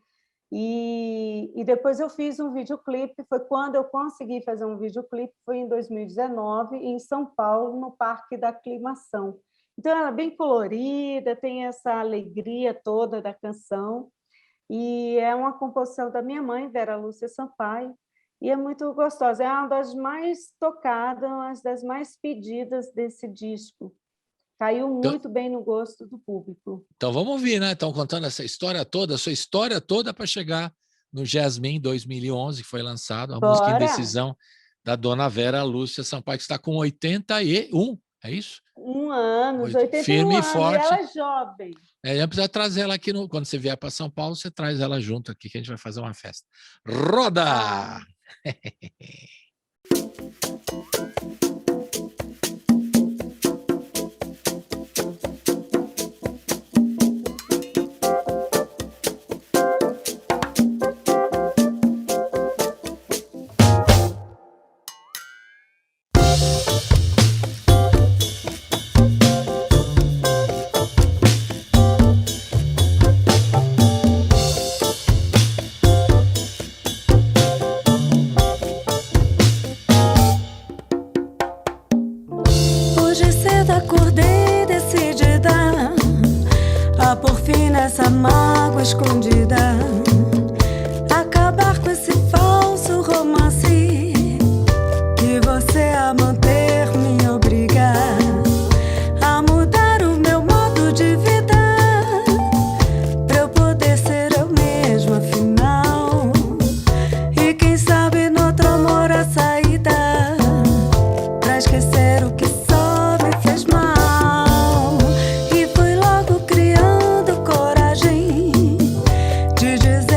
[SPEAKER 3] E depois eu fiz um videoclipe, foi quando eu consegui fazer um videoclipe, foi em 2019, em São Paulo, no Parque da Aclimação. Então, ela é bem colorida, tem essa alegria toda da canção, e é uma composição da minha mãe, Vera Lúcia Sampaio, e é muito gostosa. É uma das mais tocadas, uma das mais pedidas desse disco. Caiu muito bem no gosto do público.
[SPEAKER 2] Então vamos ouvir, né? Estão contando essa história toda, a sua história toda para chegar no Jasmine 2011, que foi lançado, a música Indecisão da dona Vera Lúcia Sampaio, que está com 81, é isso?
[SPEAKER 3] 81
[SPEAKER 2] firme e
[SPEAKER 3] anos,
[SPEAKER 2] forte.
[SPEAKER 3] e ela é jovem.
[SPEAKER 2] A gente precisa trazer ela aqui, quando você vier para São Paulo, você traz ela junto aqui, que a gente vai fazer uma festa. Roda!
[SPEAKER 5] Hoje cedo acordei decidida a por fim nessa mágoa escondida, acabar com esse falso romance que você a manter me obriga a mudar o meu modo de vida pra eu poder ser eu mesma afinal, e quem sabe no outro amor a saída pra esquecer o que só me fez mal. E fui logo criando coragem de dizer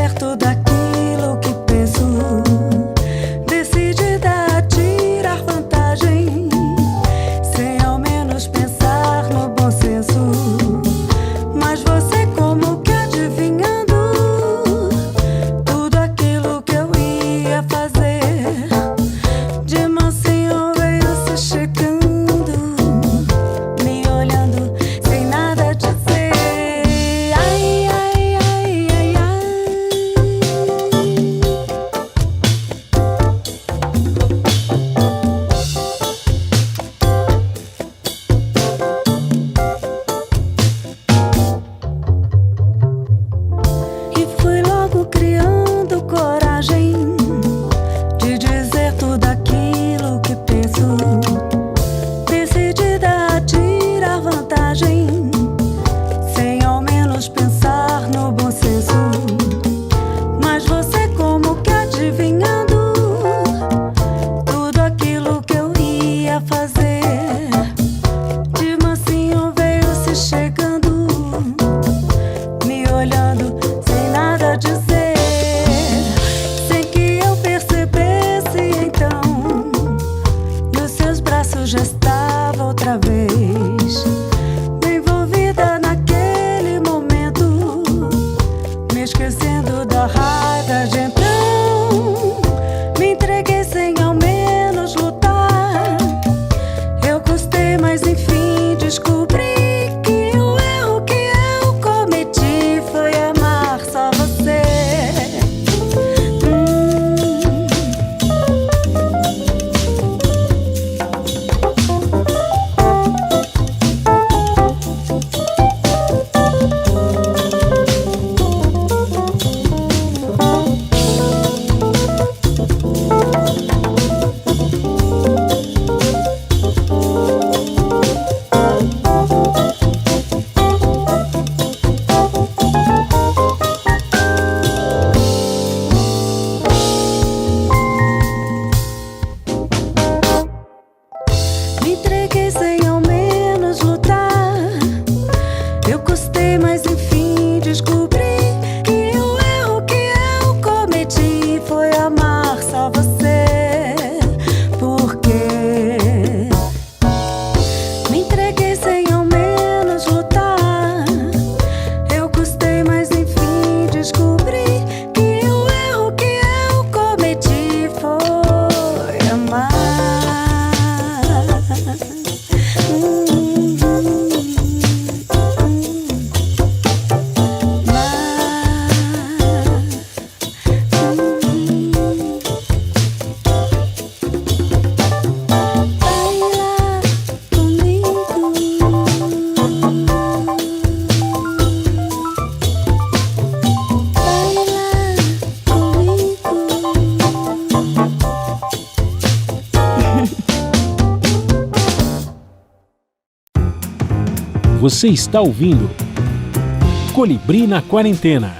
[SPEAKER 1] Você está ouvindo Colibri na Quarentena.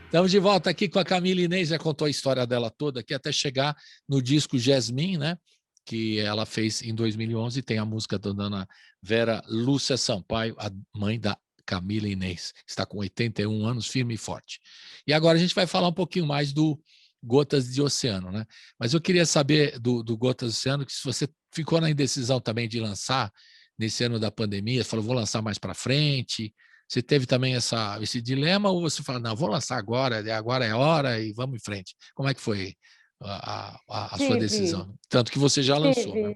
[SPEAKER 2] Estamos de volta aqui com a Camila Inês, já contou a história dela toda aqui, até chegar no disco Jasmine, né? Que ela fez em 2011, tem a música da dona Vera Lúcia Sampaio, a mãe da Camila Inês, está com 81 anos, firme e forte. E agora a gente vai falar um pouquinho mais do Gotas de Oceano, né? Mas eu queria saber do Gotas de Oceano, que se você ficou na indecisão também de lançar nesse ano da pandemia, falou, vou lançar mais para frente. Você teve também esse dilema ou você fala, não, vou lançar agora é a hora e vamos em frente? Como é que foi a sua
[SPEAKER 3] Tive,
[SPEAKER 2] decisão? Tanto que você já lançou, né?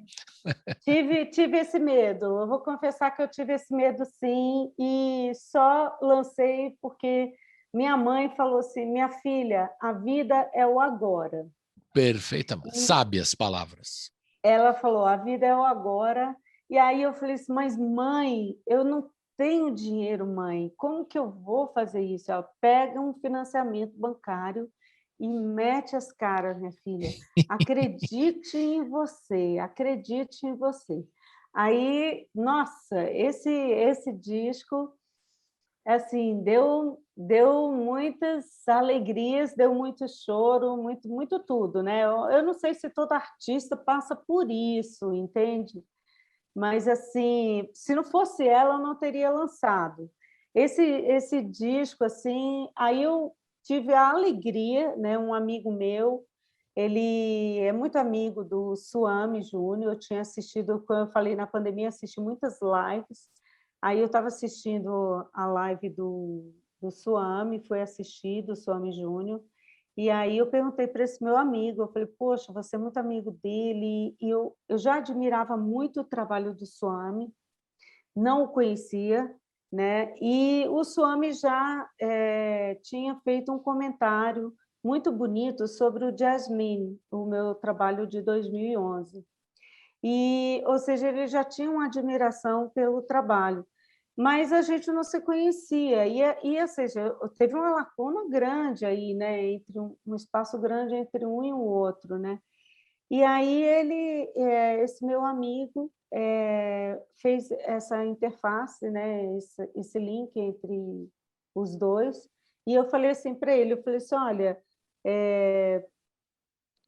[SPEAKER 3] tive esse medo. Eu vou confessar que eu tive esse medo, sim, e só lancei porque minha mãe falou assim: minha filha, a vida é o agora.
[SPEAKER 2] Perfeitamente.
[SPEAKER 3] E
[SPEAKER 2] Sábias palavras.
[SPEAKER 3] ela falou: a vida é o agora. E aí eu falei assim: mas mãe, eu não tenho dinheiro, mãe. Como que eu vou fazer isso? Ela pega um financiamento bancário e mete as caras, minha filha. Acredite em você, acredite em você. Aí, nossa, esse disco assim, deu muitas alegrias, deu muito choro, muito tudo, né? Eu não sei se todo artista passa por isso, entende? Mas, assim, se não fosse ela, eu não teria lançado. Esse disco, assim, aí eu tive a alegria, né? Um amigo meu, ele é muito amigo do Suame Júnior, eu tinha assistido, como eu falei, na pandemia, assisti muitas lives, aí eu estava assistindo a live do Suame, foi assistir, do Suame Júnior, e aí eu perguntei para esse meu amigo, eu falei, poxa, você é muito amigo dele, e eu já admirava muito o trabalho do Suame, não o conhecia, né? E o Suame já tinha feito um comentário muito bonito sobre o Jasmine, o meu trabalho de 2011. Ou seja, ele já tinha uma admiração pelo trabalho, mas a gente não se conhecia, ou seja, teve uma lacuna grande aí, né, entre um espaço grande entre um e o outro, né? E aí esse meu amigo fez essa interface, né, esse link entre os dois, e eu falei assim para ele, eu falei assim, olha,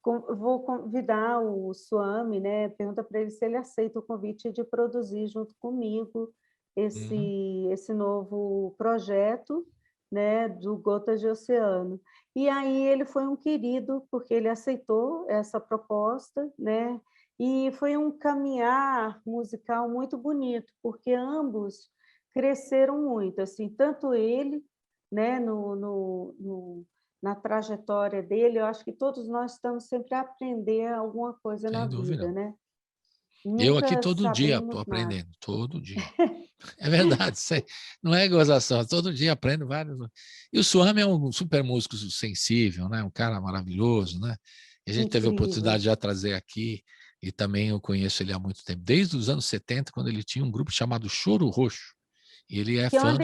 [SPEAKER 3] vou convidar o Suame, né? Pergunta para ele se ele aceita o convite de produzir junto comigo
[SPEAKER 2] Uhum.
[SPEAKER 3] esse novo projeto, né, do Gotas de Oceano. E aí ele foi um querido, porque ele aceitou essa proposta, né? E foi um caminhar musical muito bonito, porque ambos cresceram muito, assim, tanto ele, né, na trajetória dele, eu acho que todos nós estamos sempre a aprender alguma coisa na
[SPEAKER 2] Sem
[SPEAKER 3] vida,
[SPEAKER 2] dúvida.
[SPEAKER 3] né?
[SPEAKER 2] Eu aqui
[SPEAKER 3] Nunca
[SPEAKER 2] todo dia estou
[SPEAKER 3] sabemos nada.
[SPEAKER 2] aprendendo, todo dia. É verdade, não é gozação, todo dia aprendo vários. E o Suame é um super músico sensível, né? Um cara maravilhoso, né? E a gente teve a
[SPEAKER 3] Incrível.
[SPEAKER 2] oportunidade de já trazer aqui, e também eu conheço ele há muito tempo, desde os anos 70, quando ele tinha um grupo chamado Choro Roxo. E ele é
[SPEAKER 3] Que
[SPEAKER 2] fã do.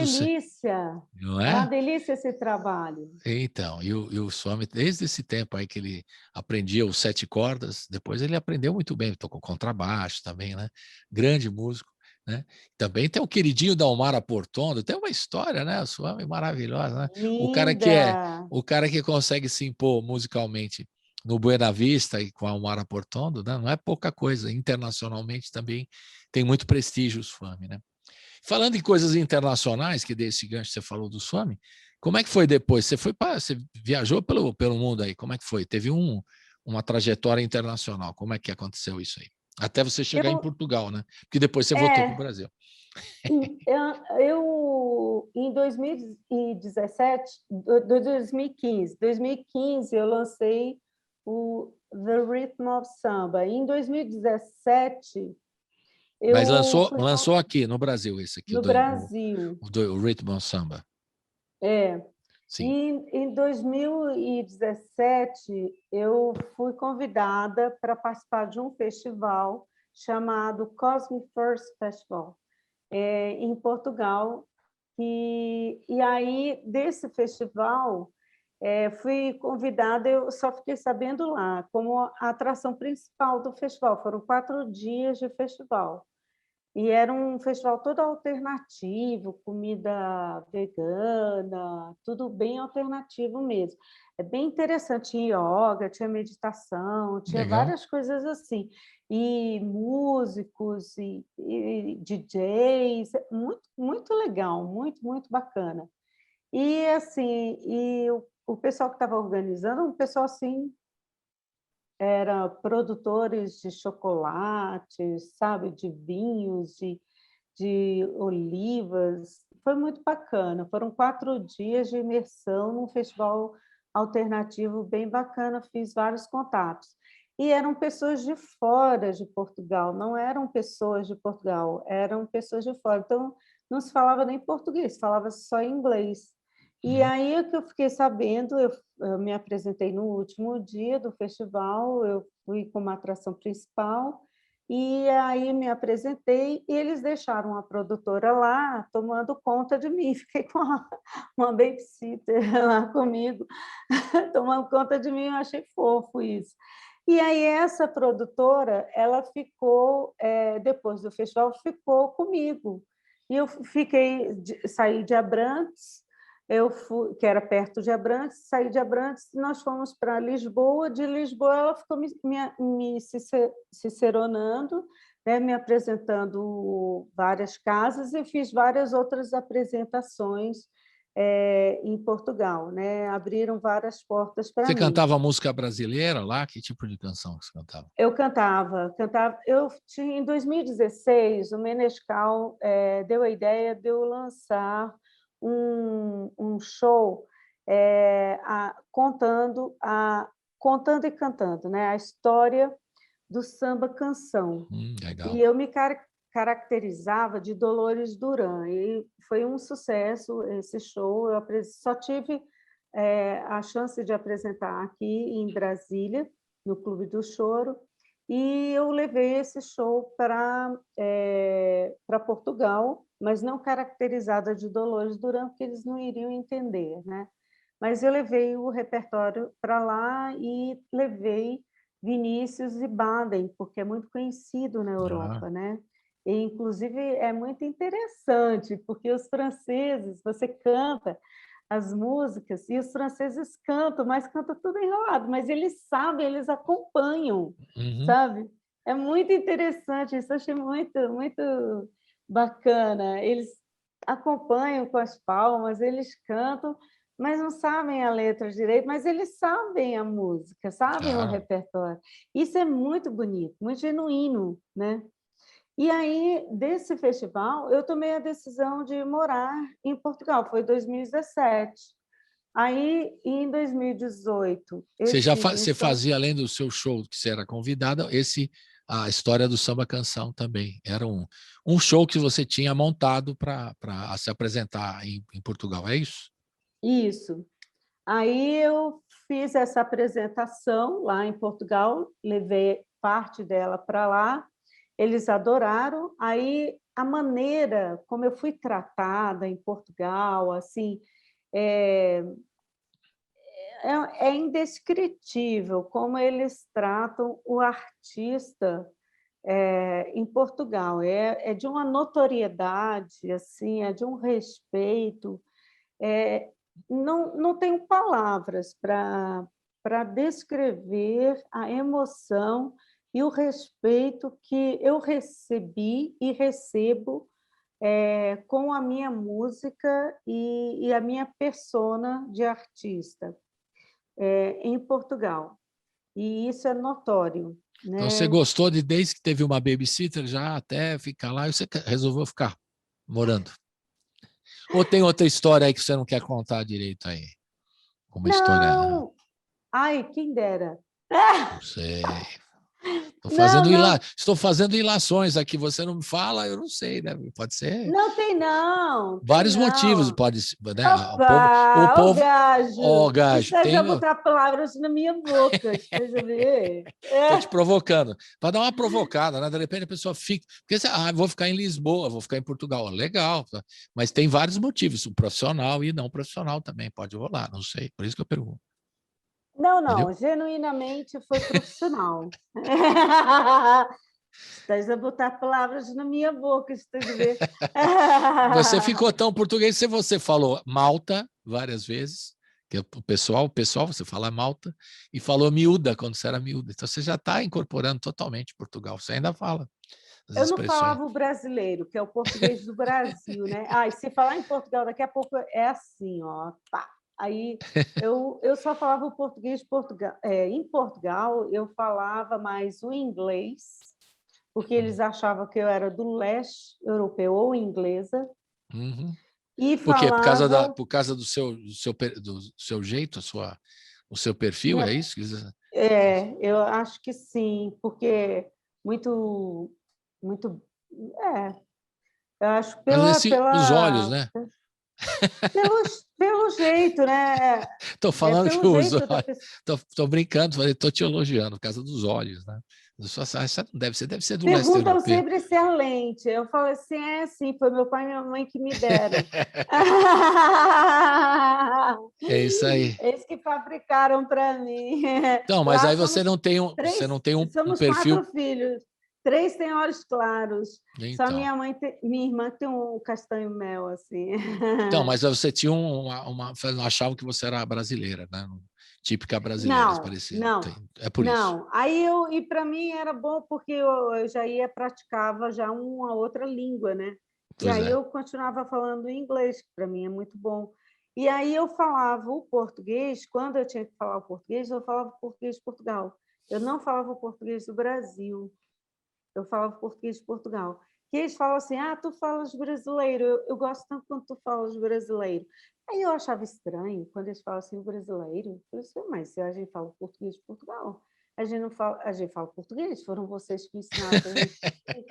[SPEAKER 2] Não
[SPEAKER 3] é uma
[SPEAKER 2] é?
[SPEAKER 3] delícia esse trabalho.
[SPEAKER 2] Então, e o Swami, desde esse tempo aí que ele aprendia os 7 cordas, depois ele aprendeu muito bem, tocou contrabaixo também, né? Grande músico, né? Também tem o queridinho da Omara Portondo, tem uma história, né? O Swami maravilhosa, né? O cara que
[SPEAKER 3] Linda!
[SPEAKER 2] é, o cara que consegue se impor musicalmente no Buena Vista e com a Omara Portondo, né? Não é pouca coisa, internacionalmente também tem muito prestígio o Swami, né? Falando em coisas internacionais, que desse gancho que você falou do Swami, como é que foi depois? Você viajou pelo mundo aí, como é que foi? Teve uma trajetória internacional, como é que aconteceu isso aí? Até você chegar em
[SPEAKER 3] Eu,
[SPEAKER 2] Portugal, né? Porque depois você voltou para o
[SPEAKER 3] é,
[SPEAKER 2] Brasil.
[SPEAKER 3] em 2017, 2015, eu lancei o The Rhythm of Samba. Em 2017,
[SPEAKER 2] Mas
[SPEAKER 3] eu
[SPEAKER 2] lançou,
[SPEAKER 3] fui
[SPEAKER 2] lançou aqui no Brasil esse aqui,
[SPEAKER 3] no Brasil.
[SPEAKER 2] o Rhythm of Samba.
[SPEAKER 3] É.
[SPEAKER 2] Sim.
[SPEAKER 3] E em 2017, eu fui convidada para participar de um festival chamado Cosmic First Festival, em Portugal. E aí, desse festival, fui convidada, eu só fiquei sabendo lá, como a atração principal do festival. Foram 4 dias de festival. E era um festival todo alternativo, comida vegana, tudo bem alternativo mesmo. É bem interessante, tinha yoga, tinha meditação, tinha
[SPEAKER 2] Legal.
[SPEAKER 3] várias coisas assim. E músicos e DJs, muito, muito legal, muito, muito bacana. E assim, o pessoal que estava organizando, um pessoal assim, era produtores de chocolates, sabe, de vinhos, de olivas. Foi muito bacana. Foram 4 dias de imersão num festival alternativo bem bacana, fiz vários contatos. E eram pessoas de fora de Portugal, não eram pessoas de Portugal, eram pessoas de fora. Então, não se falava nem português, falava só inglês. E
[SPEAKER 2] Uhum.
[SPEAKER 3] aí é que eu fiquei sabendo, eu me apresentei no último dia do festival, eu fui como atração principal, e aí me apresentei e eles deixaram a produtora lá tomando conta de mim. Fiquei com uma babysitter lá comigo, tomando conta de mim, eu achei fofo isso. E aí essa produtora, ela ficou, depois do festival, ficou comigo. E eu saí de Abrantes, que era perto de Abrantes, saí de Abrantes, nós fomos para Lisboa. De Lisboa, ela ficou me ciceronando, né, me apresentando várias casas e fiz várias outras apresentações em Portugal, né? Abriram várias portas para
[SPEAKER 2] Você
[SPEAKER 3] mim.
[SPEAKER 2] cantava música brasileira lá? Que tipo de canção você cantava?
[SPEAKER 3] Eu cantava. Em 2016, o Menescal deu a ideia de eu lançar um show contando e cantando, né, a história do samba canção.
[SPEAKER 2] Legal.
[SPEAKER 3] E eu me caracterizava de Dolores Duran. E foi um sucesso esse show. Eu só tive a chance de apresentar aqui em Brasília, no Clube do Choro, e eu levei esse show para Portugal, mas não caracterizada de Dolores Duran, porque eles não iriam entender, né? Mas eu levei o repertório para lá e levei Vinícius e Baden, porque é muito conhecido na
[SPEAKER 2] Ah,
[SPEAKER 3] Europa, né? E, inclusive, é muito interessante, porque os franceses, você canta as músicas e os franceses cantam, mas cantam tudo enrolado, mas eles sabem, eles acompanham,
[SPEAKER 2] uhum.
[SPEAKER 3] sabe? É muito interessante, isso eu achei muito, muito bacana. Eles acompanham com as palmas, eles cantam, mas não sabem a letra direito, mas eles sabem a música, sabem o
[SPEAKER 2] Ah,
[SPEAKER 3] repertório. Isso é muito bonito, muito genuíno, né? E aí, desse festival, eu tomei a decisão de morar em Portugal, foi em 2017. Aí, em 2018, eu estive em
[SPEAKER 2] você
[SPEAKER 3] São...
[SPEAKER 2] fazia, além do seu show, que você era convidada, a história do samba canção também. Era um show que você tinha montado para se apresentar em Portugal, é isso?
[SPEAKER 3] Isso. Aí eu fiz essa apresentação lá em Portugal, levei parte dela para lá, eles adoraram. Aí a maneira como eu fui tratada em Portugal, assim, é, é indescritível como eles tratam o artista em Portugal. É de uma notoriedade, assim, é de um respeito. Não tenho palavras para descrever a emoção e o respeito que eu recebi e recebo com a minha música e a minha persona de artista em Portugal. E isso é notório,
[SPEAKER 2] Então você
[SPEAKER 3] né?
[SPEAKER 2] gostou desde que teve uma babysitter já até ficar lá e você resolveu ficar morando. Ou tem outra história aí que você não quer contar direito aí? Uma história,
[SPEAKER 3] Não! Ai, quem dera!
[SPEAKER 2] não sei.
[SPEAKER 3] Não, não,
[SPEAKER 2] Estou fazendo ilações aqui, você não me fala, eu não sei, né? Pode ser
[SPEAKER 3] não tem não, tem
[SPEAKER 2] vários motivos,
[SPEAKER 3] não.
[SPEAKER 2] pode ser, né? O
[SPEAKER 3] Opa, o
[SPEAKER 2] povo, ó,
[SPEAKER 3] gajo, não
[SPEAKER 2] gajo,
[SPEAKER 3] seja
[SPEAKER 2] tem,
[SPEAKER 3] botar palavras na minha boca, deixa ver.
[SPEAKER 2] tô te provocando, para dar uma provocada, né? De repente a pessoa fica, porque vou ficar em Lisboa, vou ficar em Portugal, legal, tá? Mas tem vários motivos, o profissional e não profissional também pode rolar, não sei, por isso que eu pergunto,
[SPEAKER 3] Não,
[SPEAKER 2] entendeu?
[SPEAKER 3] não, genuinamente foi profissional. Estás a botar palavras na minha boca, estás a ver?
[SPEAKER 2] Você ficou tão português se você falou Malta várias vezes, que o pessoal você fala Malta, e falou miúda quando você era miúda. Então você já está incorporando totalmente Portugal. Você ainda fala as
[SPEAKER 3] Eu não
[SPEAKER 2] expressões.
[SPEAKER 3] falava o brasileiro, que é o português do Brasil, né? Ah, e se falar em Portugal, daqui a pouco é assim, ó, pá. Aí eu só falava o português de Portugal. Em Portugal, eu falava mais o inglês, porque eles achavam que eu era do leste europeu ou inglesa,
[SPEAKER 2] Uhum.
[SPEAKER 3] e
[SPEAKER 2] Por quê?
[SPEAKER 3] falava...
[SPEAKER 2] Por causa do seu jeito, o seu perfil, é isso?
[SPEAKER 3] Eu acho que sim, porque muito, muito, eu acho
[SPEAKER 2] Mas os olhos, né?
[SPEAKER 3] pelo jeito, né?
[SPEAKER 2] Estou falando que
[SPEAKER 3] Pelo
[SPEAKER 2] os
[SPEAKER 3] jeito da
[SPEAKER 2] olhos.
[SPEAKER 3] pessoa.
[SPEAKER 2] Estou brincando, estou te elogiando por causa dos olhos, né? Essa não deve ser do leste
[SPEAKER 3] Perguntam
[SPEAKER 2] europeu.
[SPEAKER 3] sempre se é lente. Eu falo assim, sim, foi meu pai e minha mãe que me deram.
[SPEAKER 2] É isso aí.
[SPEAKER 3] Eles que fabricaram para mim.
[SPEAKER 2] Então, mas
[SPEAKER 3] Lá
[SPEAKER 2] aí você não tem um
[SPEAKER 3] somos
[SPEAKER 2] perfil.
[SPEAKER 3] 4 filhos. 3 têm olhos claros. Só
[SPEAKER 2] Então,
[SPEAKER 3] minha irmã tem um castanho mel, assim.
[SPEAKER 2] mas você tinha achavam que você era brasileira, né? Típica brasileira,
[SPEAKER 3] Não,
[SPEAKER 2] parecia.
[SPEAKER 3] não,
[SPEAKER 2] É por isso.
[SPEAKER 3] não. E para mim era bom porque eu já praticava já uma outra língua, né? E
[SPEAKER 2] Pois
[SPEAKER 3] aí
[SPEAKER 2] é.
[SPEAKER 3] eu continuava falando inglês, que para mim é muito bom. E aí eu falava o português, quando eu tinha que falar o português, eu falava o português de Portugal. Eu não falava o português do Brasil, eu falava português de Portugal. Que eles falam assim, tu falas brasileiro, eu gosto tanto quando tu falas brasileiro. Aí eu achava estranho quando eles falam assim, brasileiro. Eu disse, mas se a gente fala português de Portugal, a gente não fala, a gente fala português, foram vocês que ensinaram a gente português.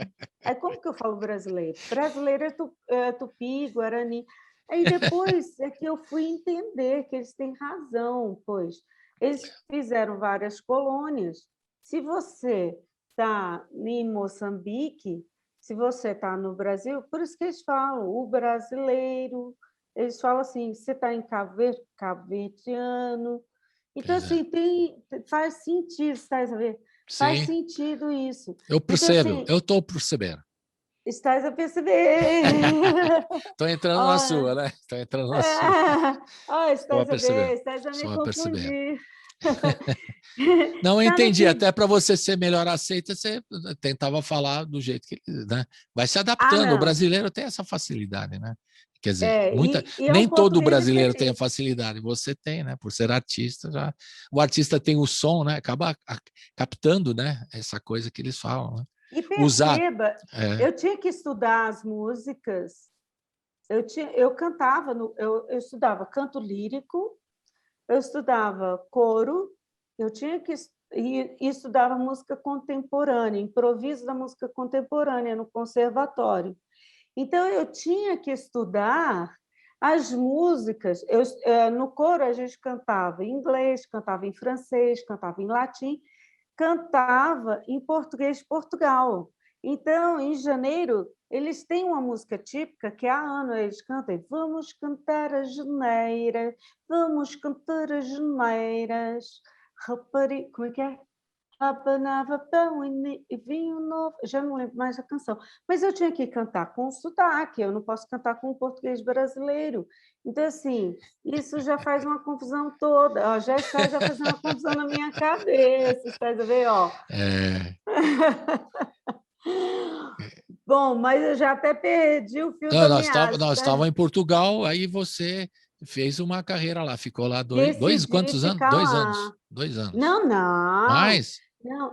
[SPEAKER 3] Aí como que eu falo brasileiro? Brasileiro é tupi, guarani. Aí depois é que eu fui entender que eles têm razão, pois eles fizeram várias colônias. Se você está em Moçambique, se você está no Brasil, por isso que eles falam o brasileiro, eles falam assim, você está em cabo-verdiano. Então, assim, faz sentido, estás a ver? Faz
[SPEAKER 2] Sim,
[SPEAKER 3] sentido isso.
[SPEAKER 2] eu
[SPEAKER 3] Então,
[SPEAKER 2] percebo,
[SPEAKER 3] assim,
[SPEAKER 2] eu estou percebendo.
[SPEAKER 3] estás a perceber.
[SPEAKER 2] Estou entrando na sua, né? Estou entrando na sua. Estou a
[SPEAKER 3] Estás a ver,
[SPEAKER 2] perceber.
[SPEAKER 3] estás a me
[SPEAKER 2] Estou a perceber.
[SPEAKER 3] confundir.
[SPEAKER 2] Não, eu
[SPEAKER 3] Sabe
[SPEAKER 2] entendi.
[SPEAKER 3] que...
[SPEAKER 2] Até para você ser melhor aceita, você tentava falar do jeito que, né? Vai se adaptando. O
[SPEAKER 3] não.
[SPEAKER 2] brasileiro tem essa facilidade, né? Quer dizer,
[SPEAKER 3] E é um
[SPEAKER 2] nem todo
[SPEAKER 3] português
[SPEAKER 2] brasileiro tem a
[SPEAKER 3] diferente.
[SPEAKER 2] facilidade. Você tem, né? Por ser artista, já. O artista tem o som, né? Acaba captando, né? Essa coisa que eles falam, né?
[SPEAKER 3] E perceba,
[SPEAKER 2] É.
[SPEAKER 3] eu tinha que estudar as músicas. Eu cantava, eu estudava canto lírico, eu estudava coro, eu tinha que e estudava música contemporânea, improviso da música contemporânea no conservatório. Então eu tinha que estudar as músicas. No coro a gente cantava em inglês, cantava em francês, cantava em latim, cantava em português de Portugal. Então, em janeiro, eles têm uma música típica que há ano eles cantam: vamos cantar as janeiras, vamos cantar as janeiras, rapariga, como é que é? Abanava pão e vinho novo. Já não lembro mais a canção, mas eu tinha que cantar com sotaque, eu não posso cantar com o português brasileiro. Então, assim, isso já faz uma confusão toda. Já está fazendo uma confusão na minha cabeça, está a ver?
[SPEAKER 2] É.
[SPEAKER 3] Bom, mas eu já até perdi o fio
[SPEAKER 2] Não,
[SPEAKER 3] da
[SPEAKER 2] nós
[SPEAKER 3] meada.
[SPEAKER 2] estávamos em Portugal, aí você fez uma carreira lá, ficou lá
[SPEAKER 3] Decidi
[SPEAKER 2] quantos anos?
[SPEAKER 3] ficar
[SPEAKER 2] 2 anos.
[SPEAKER 3] lá.
[SPEAKER 2] 2 anos.
[SPEAKER 3] Não.
[SPEAKER 2] Mais?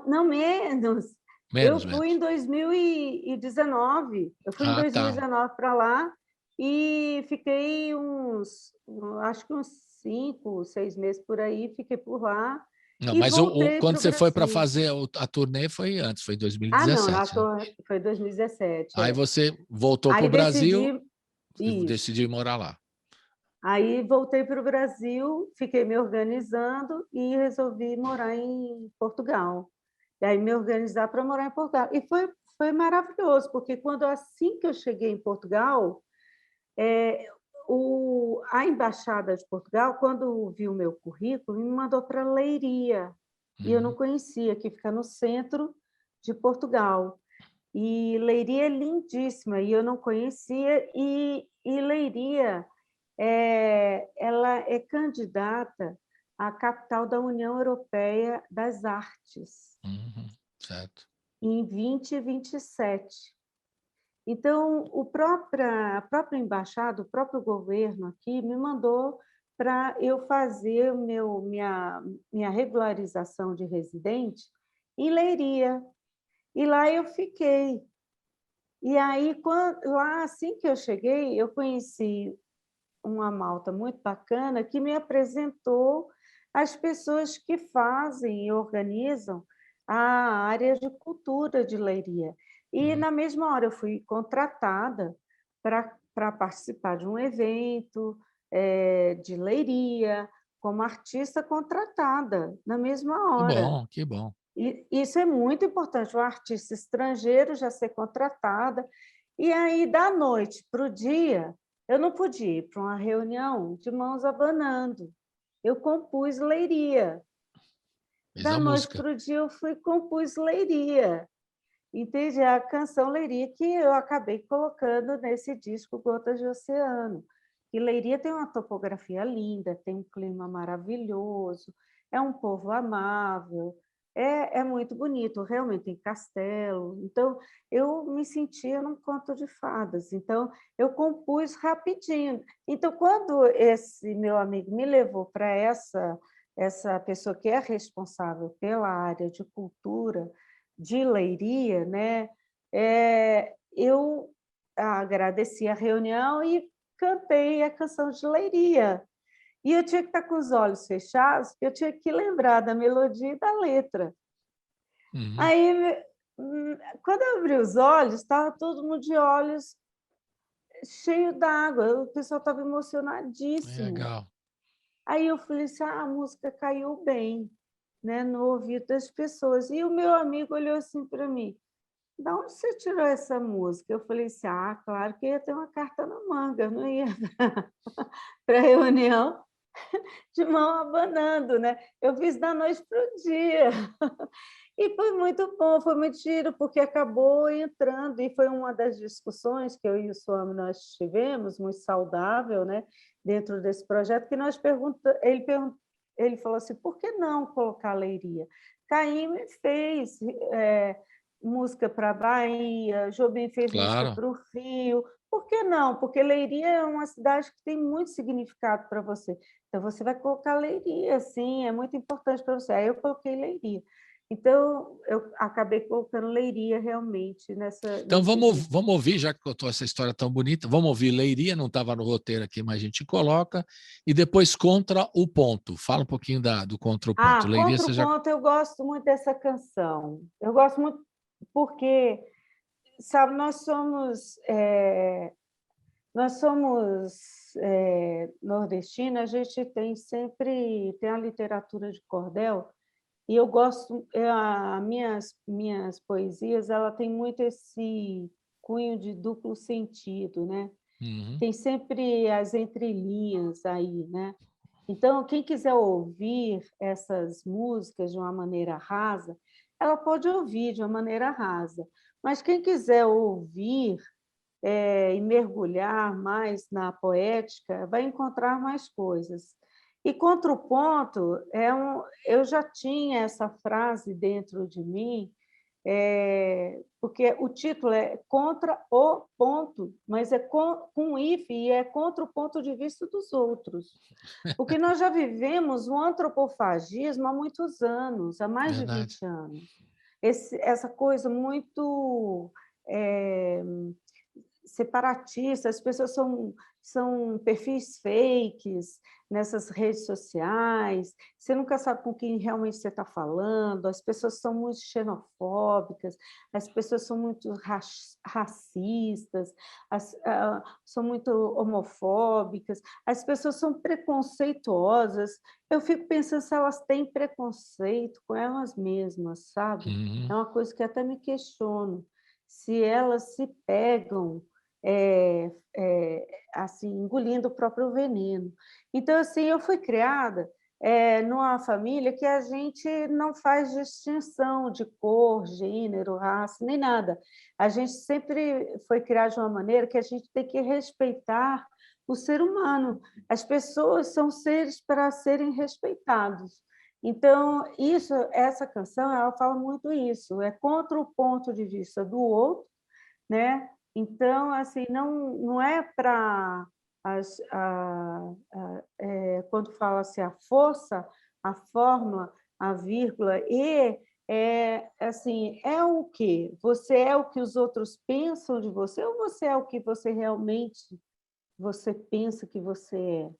[SPEAKER 3] Não menos. Eu fui em
[SPEAKER 2] Menos.
[SPEAKER 3] 2019. Eu fui em
[SPEAKER 2] Tá.
[SPEAKER 3] 2019 para lá e fiquei acho que uns 5, 6 meses por aí, fiquei por lá
[SPEAKER 2] Não,
[SPEAKER 3] e
[SPEAKER 2] mas
[SPEAKER 3] voltei
[SPEAKER 2] quando
[SPEAKER 3] para o
[SPEAKER 2] você foi para
[SPEAKER 3] Brasil.
[SPEAKER 2] fazer a turnê foi antes, foi em
[SPEAKER 3] Não,
[SPEAKER 2] 2017, né?
[SPEAKER 3] foi 2017.
[SPEAKER 2] Aí você voltou para
[SPEAKER 3] Aí
[SPEAKER 2] o Brasil
[SPEAKER 3] decidi
[SPEAKER 2] e
[SPEAKER 3] isso.
[SPEAKER 2] decidiu morar lá.
[SPEAKER 3] Aí voltei para o Brasil, fiquei me organizando e resolvi morar em Portugal. E aí me organizar para morar em Portugal. E foi maravilhoso, porque assim que eu cheguei em Portugal, a Embaixada de Portugal, quando viu o meu currículo, me mandou para Leiria. E eu não
[SPEAKER 2] Uhum.
[SPEAKER 3] conhecia, que fica no centro de Portugal. E Leiria é lindíssima, e eu não conhecia, e Leiria ela é candidata à capital da União Europeia das Artes,
[SPEAKER 2] Certo.
[SPEAKER 3] em 2027. Então, a própria embaixada, o próprio governo aqui me mandou para eu fazer minha regularização de residente em Leiria. E lá eu fiquei. E aí, lá, assim que eu cheguei, eu conheci uma malta muito bacana que me apresentou as pessoas que fazem e organizam a área de cultura de Leiria. E, na mesma hora, eu fui contratada para participar de um evento de Leiria, como artista contratada, na mesma
[SPEAKER 2] Que
[SPEAKER 3] hora.
[SPEAKER 2] bom, que bom.
[SPEAKER 3] E isso é muito importante, um artista estrangeiro já ser contratada. E aí, da noite para o dia, eu não podia ir para uma reunião de mãos abanando. Eu compus Leiria.
[SPEAKER 2] Fez
[SPEAKER 3] Da
[SPEAKER 2] a
[SPEAKER 3] noite
[SPEAKER 2] música.
[SPEAKER 3] para o dia, eu compus Leiria. Entende? A canção Leiria que eu acabei colocando nesse disco Gotas de Oceano. E Leiria tem uma topografia linda, tem um clima maravilhoso, é um povo amável, é muito bonito, realmente tem castelo. Então, eu me sentia num conto de fadas. Então, eu compus rapidinho. Então, quando esse meu amigo me levou para essa pessoa que é responsável pela área de cultura de Leiria, né? Eu agradeci a reunião e cantei a canção de Leiria. E eu tinha que estar com os olhos fechados, porque eu tinha que lembrar da melodia e da letra. Aí, quando eu abri os olhos, estava todo mundo de olhos cheio d'água, o pessoal estava emocionadíssimo.
[SPEAKER 2] Legal.
[SPEAKER 3] Aí eu falei assim, a música caiu bem, né, no ouvido das pessoas. E o meu amigo olhou assim para mim, da onde você tirou essa música? Eu falei assim, claro que ia ter uma carta na manga, eu não ia para a reunião de mão abanando, né? Eu fiz da noite para o dia. E foi muito bom, foi muito giro, porque acabou entrando, e foi uma das discussões que eu e o Swami nós tivemos, muito saudável, né? Dentro desse projeto, que ele falou assim, por que não colocar Leiria? Caíme fez música para a Bahia, Jobim fez música
[SPEAKER 2] Claro.
[SPEAKER 3] para o Rio, por que não? Porque Leiria é uma cidade que tem muito significado para você. Então, você vai colocar Leiria, sim, é muito importante para você. Aí eu coloquei Leiria. Então, eu acabei colocando Leiria realmente
[SPEAKER 2] Então
[SPEAKER 3] nesse disco.
[SPEAKER 2] vamos ouvir, já que contou essa história tão bonita, vamos ouvir Leiria, não estava no roteiro aqui, mas a gente coloca, e depois Contra o Ponto. Fala um pouquinho do Contra o Ponto. Leiria,
[SPEAKER 3] Contra
[SPEAKER 2] você
[SPEAKER 3] o
[SPEAKER 2] já...
[SPEAKER 3] Ponto, eu gosto muito dessa canção. Eu gosto muito porque, sabe, nós somos nordestinos, a gente tem a literatura de cordel, e eu gosto, minhas poesias, ela tem muito esse cunho de duplo sentido, né? Tem sempre as entrelinhas aí, né? Então, quem quiser ouvir essas músicas de uma maneira rasa, ela pode ouvir de uma maneira rasa. Mas quem quiser ouvir e mergulhar mais na poética, vai encontrar mais coisas. E contraponto, eu já tinha essa frase dentro de mim, porque o título é Contra o Ponto, mas é com if e é contra o ponto de vista dos outros. Porque nós já vivemos o antropofagismo há muitos anos, há mais de
[SPEAKER 2] Verdade.
[SPEAKER 3] 20 anos. Essa coisa muito separatista, as pessoas são perfis fakes nessas redes sociais, você nunca sabe com quem realmente você está falando, as pessoas são muito xenofóbicas, as pessoas são muito racistas, são muito homofóbicas, as pessoas são preconceituosas. Eu fico pensando se elas têm preconceito com elas mesmas, sabe? É uma coisa que até me questiono, se elas se pegam assim, engolindo o próprio veneno. Então, assim, eu fui criada numa família que a gente não faz distinção de cor, gênero, raça, nem nada. A gente sempre foi criado de uma maneira que a gente tem que respeitar o ser humano. As pessoas são seres para serem respeitados. Então, essa canção, ela fala muito isso, é contra o ponto de vista do outro, né? Então, assim, não é para quando fala-se a força, a forma, a vírgula, assim, é o quê? Você é o que os outros pensam de você ou você é o que você realmente pensa que você é?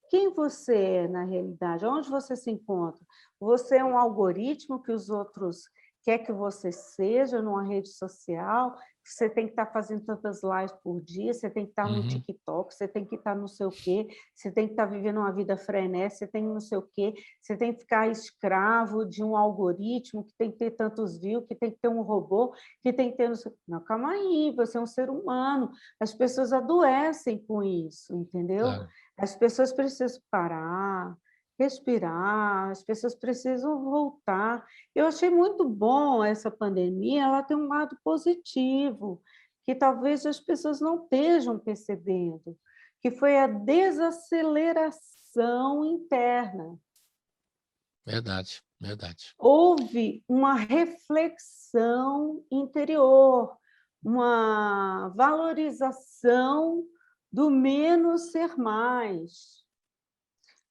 [SPEAKER 3] Quem você é na realidade? Onde você se encontra? Você é um algoritmo que os outros querem que você seja numa rede social? Você tem que estar fazendo tantas lives por dia, você tem que estar no TikTok, você tem que estar não sei o quê, você tem que estar vivendo uma vida frenética, você tem não sei o quê, você tem que ficar escravo de um algoritmo que tem que ter tantos views, que tem que ter um robô, que tem que ter... Não, calma aí, você é um ser humano. As pessoas adoecem com isso, entendeu?
[SPEAKER 2] Claro.
[SPEAKER 3] As pessoas precisam parar, respirar, as pessoas precisam voltar. Eu achei muito bom essa pandemia, ela tem um lado positivo, que talvez as pessoas não estejam percebendo, que foi a desaceleração interna.
[SPEAKER 2] Verdade, verdade.
[SPEAKER 3] Houve uma reflexão interior, uma valorização do menos ser mais,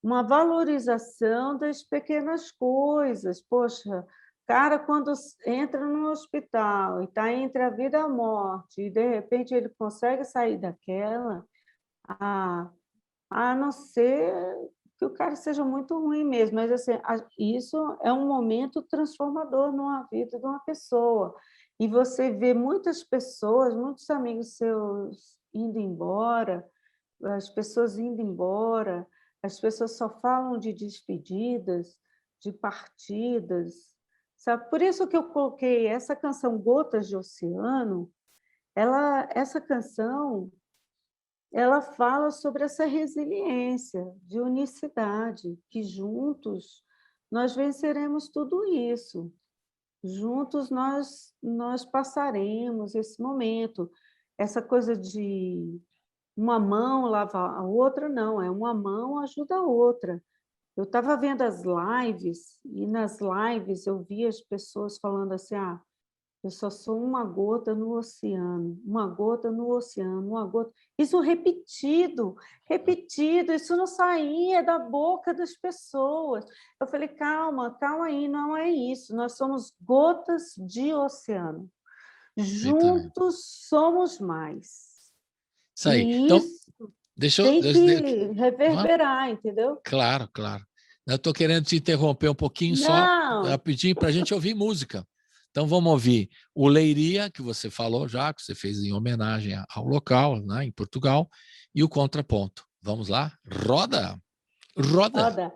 [SPEAKER 3] uma valorização das pequenas coisas. Poxa, cara, quando entra no hospital e está entre a vida e a morte, e de repente ele consegue sair daquela, a não ser que o cara seja muito ruim mesmo, mas assim, isso é um momento transformador numa vida de uma pessoa. E você vê muitas pessoas, muitos amigos seus indo embora, as pessoas indo embora, as pessoas só falam de despedidas, de partidas, sabe? Por isso que eu coloquei essa canção Gotas de Oceano. Essa canção, ela fala sobre essa resiliência de unicidade, que juntos nós venceremos tudo isso. Juntos nós passaremos esse momento. Essa coisa de uma mão lava a outra, não, é uma mão ajuda a outra. Eu estava vendo as lives, e nas lives eu vi as pessoas falando assim, eu só sou uma gota no oceano, uma gota no oceano, uma gota... Isso repetido, isso não saía da boca das pessoas. Eu falei, calma aí, não é isso, nós somos gotas de oceano. Juntos somos mais.
[SPEAKER 2] Isso aí.
[SPEAKER 3] E
[SPEAKER 2] Então,
[SPEAKER 3] isso
[SPEAKER 2] tem
[SPEAKER 3] que reverberar, entendeu?
[SPEAKER 2] Claro, claro. Eu estou querendo te interromper um pouquinho só, rapidinho, para a gente ouvir música. Então, vamos ouvir o Leiria, que você falou já, que você fez em homenagem ao local, né, em Portugal, e o Contraponto. Vamos lá? Roda! Roda!
[SPEAKER 3] Roda.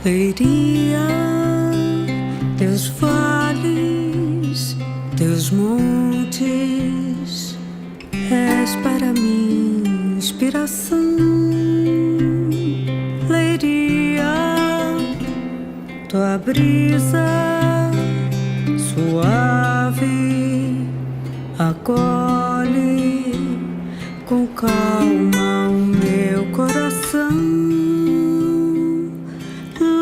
[SPEAKER 5] Leiria, teus vales, teus montes, és para mim inspiração. Leiria, tua brisa suave acolhe com calma o meu coração.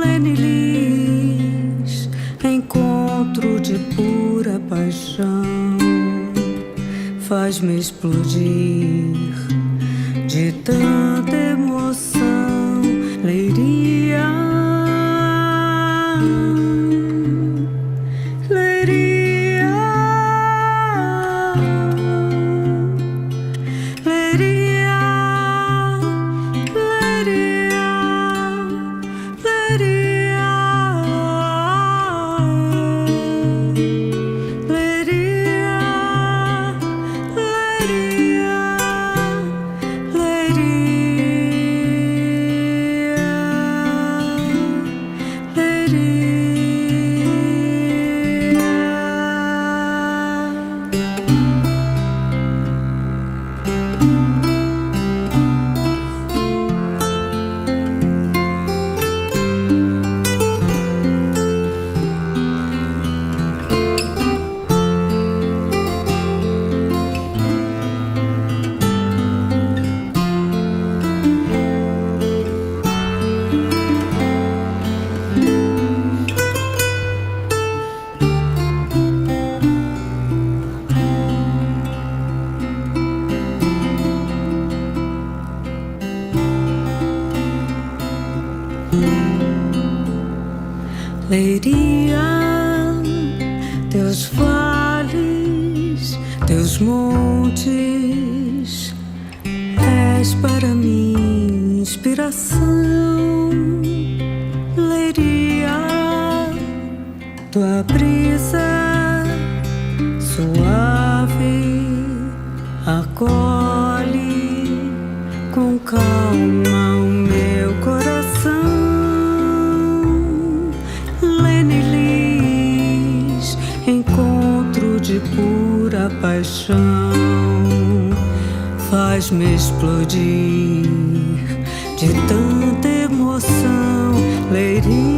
[SPEAKER 5] Lenilis, encontro de pura paixão, faz-me explodir de tanta emoção. Leiria, leiria, Leiria, teus vales, teus montes, és para mim inspiração. Leiria, tua brisa suave acolhe com calma o meu coração. Lenilis, encontro de pura paixão, faz-me explodir de tanta emoção. Leiria,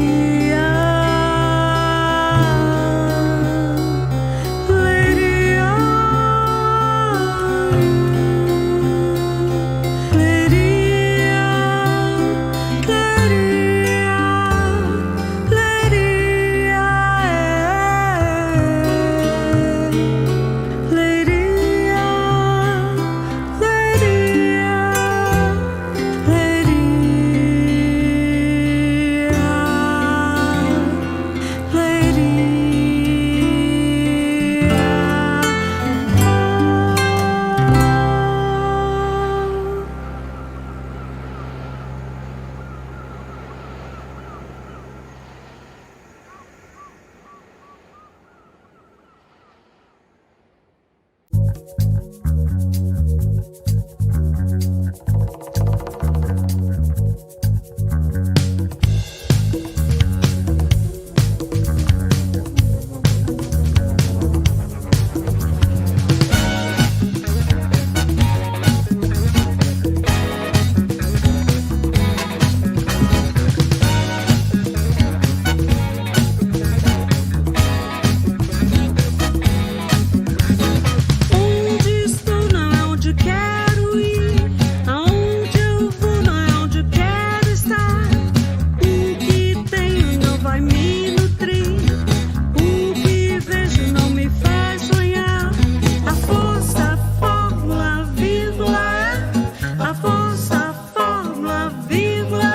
[SPEAKER 5] a força, a forma viva é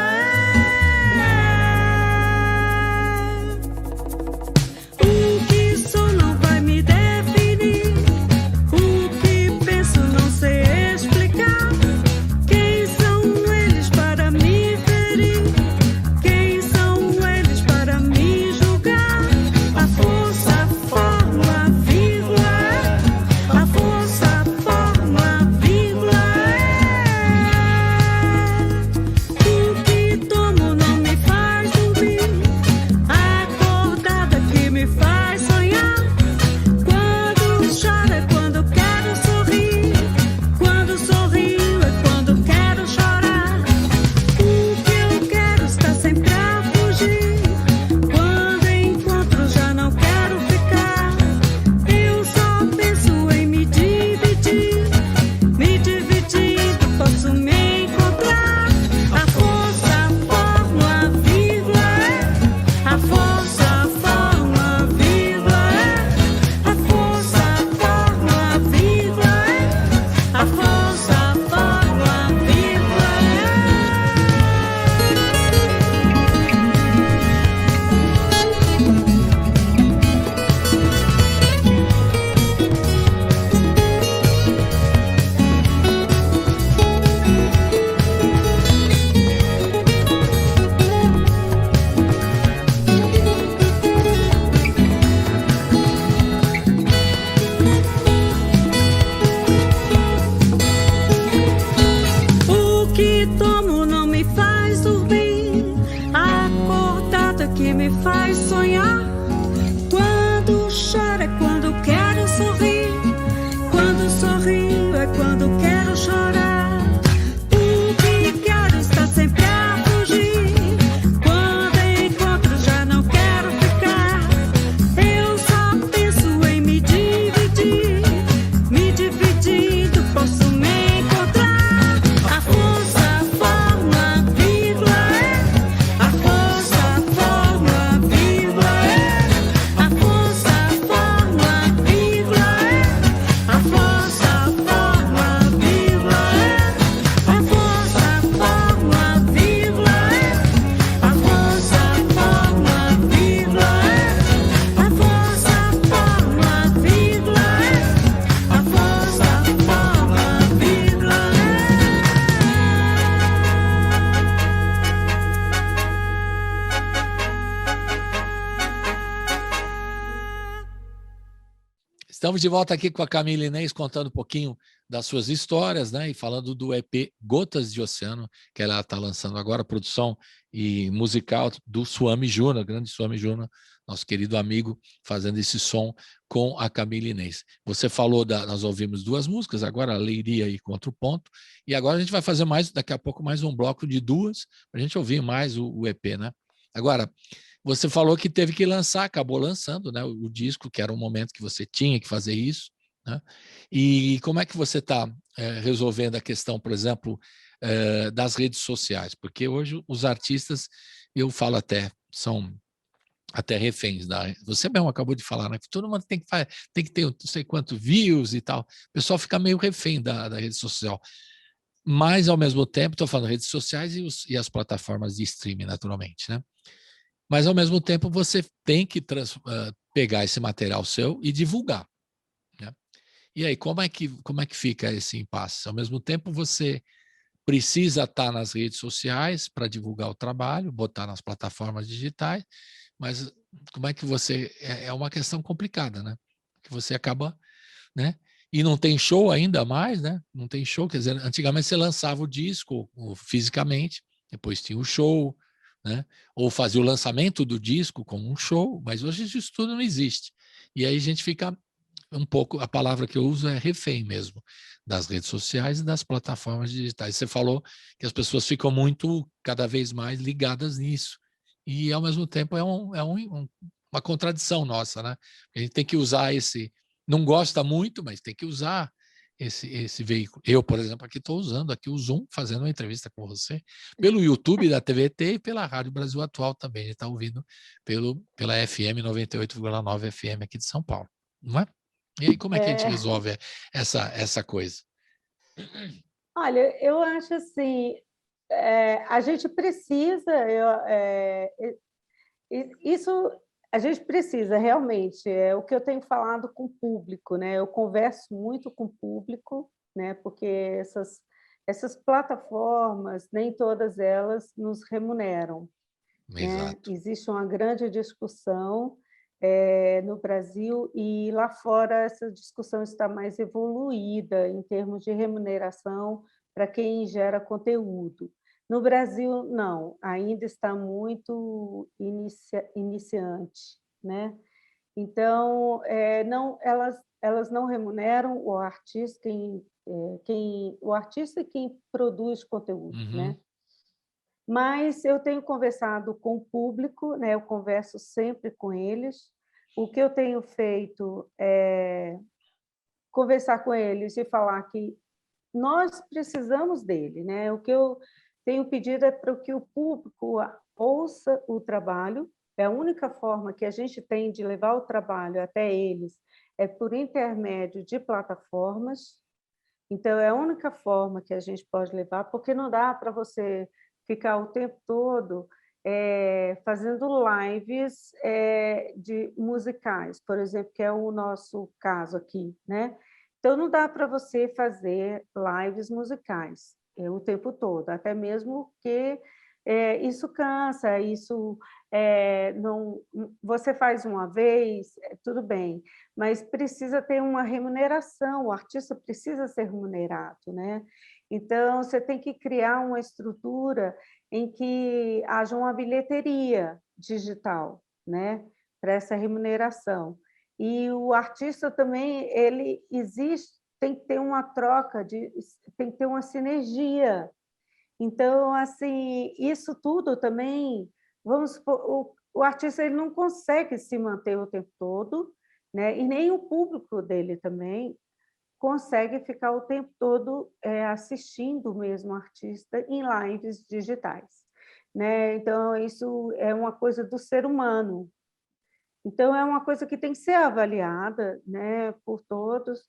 [SPEAKER 2] Estamos de volta aqui com a Camila Inês, contando um pouquinho das suas histórias, né? E falando do EP Gotas de Oceano, que ela está lançando agora, produção e musical do Swami Júnior, grande Swami Júnior, nosso querido amigo, fazendo esse som com a Camila Inês. Você falou, nós ouvimos 2 músicas, agora a Leiria e Contra o Ponto, e agora a gente vai fazer daqui a pouco mais um bloco de 2, para a gente ouvir mais o EP, né? Agora, você falou que teve que lançar, acabou lançando, né, o disco, que era um momento que você tinha que fazer isso, né? E como é que você está resolvendo a questão, por exemplo, das redes sociais? Porque hoje os artistas, eu falo até, são até reféns você mesmo acabou de falar, né? Que todo mundo tem que ter não sei quanto views e tal. O pessoal fica meio refém da rede social. Mas, ao mesmo tempo, estou falando redes sociais e as plataformas de streaming, naturalmente, né? Mas, ao mesmo tempo, você tem que pegar esse material seu e divulgar, né? E aí, como é que fica esse impasse? Ao mesmo tempo, você precisa estar nas redes sociais para divulgar o trabalho, botar nas plataformas digitais, mas como é que você... É uma questão complicada, né? Que você acaba, né? E não tem show ainda mais, né? Não tem show, quer dizer, antigamente você lançava o disco fisicamente, depois tinha o show, né? Ou fazia o lançamento do disco como um show, mas hoje isso tudo não existe. E aí a gente fica um pouco, a palavra que eu uso é refém mesmo, das redes sociais e das plataformas digitais. Você falou que as pessoas ficam cada vez mais ligadas nisso. E, ao mesmo tempo, uma contradição nossa, né? A gente tem que usar não gosta muito, mas tem que usar esse veículo. Eu, por exemplo, aqui estou usando aqui o Zoom, fazendo uma entrevista com você, pelo YouTube da TVT e pela Rádio Brasil Atual também. A gente está ouvindo pela FM 98,9 FM aqui de São Paulo, não é? E aí, como é que a gente resolve essa coisa?
[SPEAKER 3] Olha, eu acho assim, a gente precisa, isso a gente precisa realmente, é o que eu tenho falado com o público, né? Eu converso muito com o público, né? Porque essas plataformas, nem todas elas nos remuneram, né?
[SPEAKER 2] Exato.
[SPEAKER 3] Existe uma grande discussão no Brasil e lá fora essa discussão está mais evoluída em termos de remuneração para quem gera conteúdo. No Brasil, não, ainda está muito iniciante, né? Então, elas não remuneram o artista, o artista é quem produz conteúdo, né? Mas eu tenho conversado com o público, né? Eu converso sempre com eles. O que eu tenho feito é conversar com eles e falar que nós precisamos dele, né? O que eu tenho pedido é para que o público ouça o trabalho. É a única forma que a gente tem de levar o trabalho até eles é por intermédio de plataformas. Então, é a única forma que a gente pode levar, porque não dá para você ficar o tempo todo fazendo lives de musicais, por exemplo, que é o nosso caso aqui, né? Então, não dá para você fazer lives musicais o tempo todo, até mesmo que isso cansa, não, você faz uma vez, tudo bem, mas precisa ter uma remuneração, o artista precisa ser remunerado, né? Então, você tem que criar uma estrutura em que haja uma bilheteria digital, né? Para essa remuneração. E o artista também, tem que ter uma troca, tem que ter uma sinergia. Então, assim, isso tudo também, vamos supor, o artista ele não consegue se manter o tempo todo, né? E nem o público dele também consegue ficar o tempo todo assistindo o mesmo artista em lives digitais, né? Então, isso é uma coisa do ser humano. Então, é uma coisa que tem que ser avaliada, né, por todos.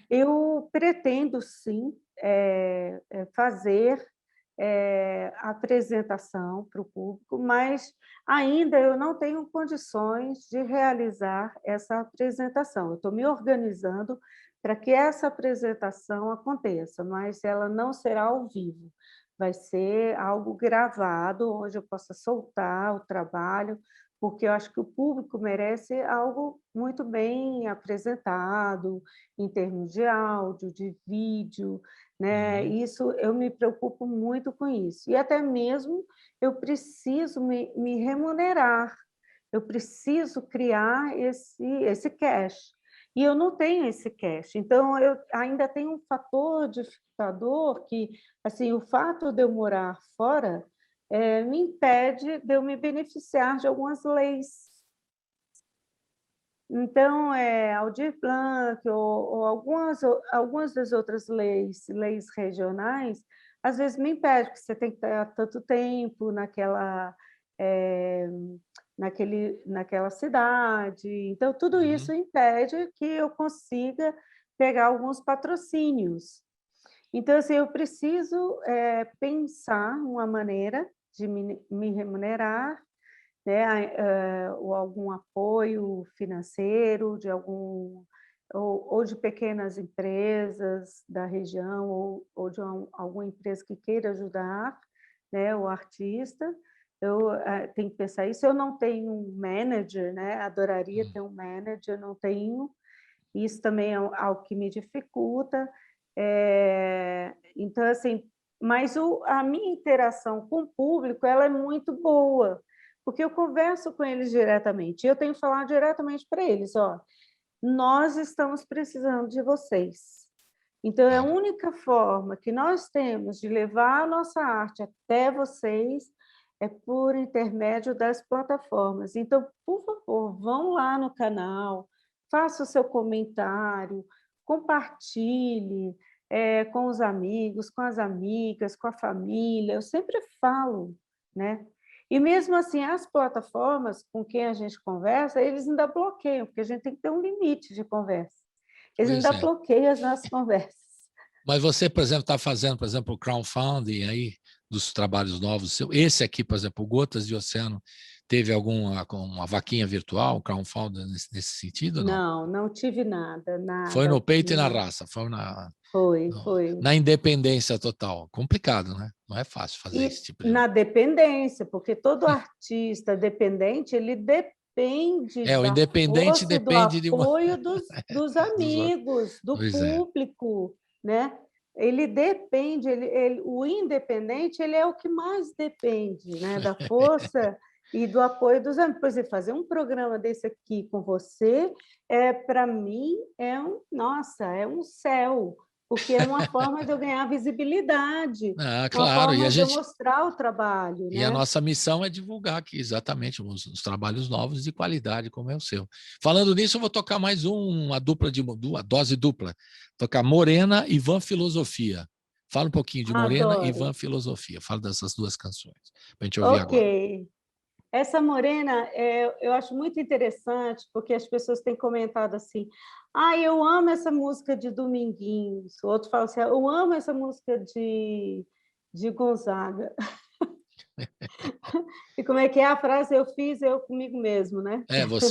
[SPEAKER 3] Eu pretendo, sim, fazer apresentação para o público, mas ainda eu não tenho condições de realizar essa apresentação. Eu estou me organizando para que essa apresentação aconteça, mas ela não será ao vivo. Vai ser algo gravado, onde eu possa soltar o trabalho porque eu acho que o público merece algo muito bem apresentado, em termos de áudio, de vídeo, né?
[SPEAKER 2] Uhum.
[SPEAKER 3] Isso, eu me preocupo muito com isso. E até mesmo eu preciso me remunerar, eu preciso criar esse cash. E eu não tenho esse cash. Então, eu ainda tenho um fator dificultador que, assim, o fato de eu morar fora me impede de eu me beneficiar de algumas leis. Então, Aldir Blanc ou algumas das outras leis regionais, às vezes me impede, porque você tem que estar tanto tempo naquela cidade. Então, tudo isso
[SPEAKER 2] Uhum.
[SPEAKER 3] impede que eu consiga pegar alguns patrocínios. Então, assim, eu preciso pensar uma maneira de me remunerar, né, ou algum apoio financeiro ou de pequenas empresas da região ou de alguma empresa que queira ajudar, né, o artista. Eu tenho que pensar isso. Eu não tenho um manager, né? Adoraria ter um manager, não tenho. Isso também é algo que me dificulta. Então, assim, mas a minha interação com o público ela é muito boa, porque eu converso com eles diretamente. Eu tenho que falar diretamente para eles, ó, nós estamos precisando de vocês. Então, é a
[SPEAKER 2] Claro.
[SPEAKER 3] única forma que nós temos de levar a nossa arte até vocês é por intermédio das plataformas. Então, por favor, vão lá no canal, faça o seu comentário, compartilhe com os amigos, com as amigas, com a família. Eu sempre falo, né? E mesmo assim, as plataformas com quem a gente conversa, eles ainda bloqueiam, porque a gente tem que ter um limite de conversa. Eles
[SPEAKER 2] Pois
[SPEAKER 3] ainda
[SPEAKER 2] é.
[SPEAKER 3] bloqueiam as nossas conversas.
[SPEAKER 2] Mas você, por exemplo, está fazendo, por exemplo, o crowdfunding aí dos trabalhos novos seu. Esse aqui, por exemplo, Gotas de Oceano, teve uma vaquinha virtual, um crowdfunding nesse sentido ou não?
[SPEAKER 3] Não, não tive nada,
[SPEAKER 2] Foi
[SPEAKER 3] nada.
[SPEAKER 2] no peito e na raça, foi
[SPEAKER 3] Foi.
[SPEAKER 2] na independência total. Complicado, né? Não é fácil fazer
[SPEAKER 3] E
[SPEAKER 2] esse tipo de...
[SPEAKER 3] na dependência, porque todo artista dependente, ele depende
[SPEAKER 2] O
[SPEAKER 3] da
[SPEAKER 2] independente
[SPEAKER 3] força e do
[SPEAKER 2] depende de uma...
[SPEAKER 3] apoio dos
[SPEAKER 2] dos outros.
[SPEAKER 3] amigos, do
[SPEAKER 2] Pois é.
[SPEAKER 3] público, né? Ele depende, o independente, ele é o que mais depende, né? Da força e do apoio dos amigos. Por exemplo, fazer um programa desse aqui com você, para mim, nossa, é um céu, porque é uma forma de eu ganhar visibilidade,
[SPEAKER 2] Ah,
[SPEAKER 3] uma
[SPEAKER 2] claro,
[SPEAKER 3] forma de eu mostrar o trabalho,
[SPEAKER 2] e a
[SPEAKER 3] né?
[SPEAKER 2] nossa missão é divulgar aqui exatamente os trabalhos novos de qualidade, como é o seu. Falando nisso, eu vou tocar mais uma dose dupla. Tocar Morena e Van Filosofia. Fala um pouquinho de Morena e
[SPEAKER 3] Adoro.
[SPEAKER 2] Van Filosofia. Fala dessas duas canções, para a gente ouvir agora.
[SPEAKER 3] Ok. Essa Morena, eu acho muito interessante, porque as pessoas têm comentado assim, eu amo essa música de Dominguinhos. O outro fala assim, eu amo essa música de Gonzaga. E como é que é a frase? Eu fiz eu comigo mesmo, né?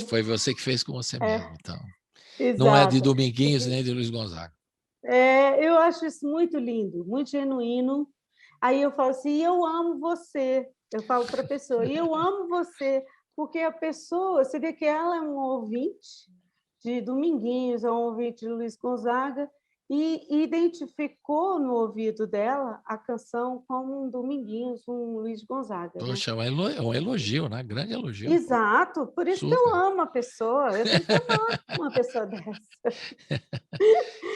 [SPEAKER 2] Foi você que fez com você mesmo, então. Não é de
[SPEAKER 3] Exato.
[SPEAKER 2] Dominguinhos nem de Luiz Gonzaga.
[SPEAKER 3] Eu acho isso muito lindo, muito genuíno. Aí eu falo assim, eu amo você. Eu falo para a pessoa, e eu amo você, porque a pessoa, você vê que ela é um ouvinte de Dominguinhos, é um ouvinte de Luiz Gonzaga, e identificou no ouvido dela a canção como um Dominguinhos, um Luiz Gonzaga, né?
[SPEAKER 2] Poxa, é um elogio, né? Grande elogio.
[SPEAKER 3] Exato, por isso que eu
[SPEAKER 2] Super.
[SPEAKER 3] amo a pessoa, eu tenho que amar uma pessoa dessa.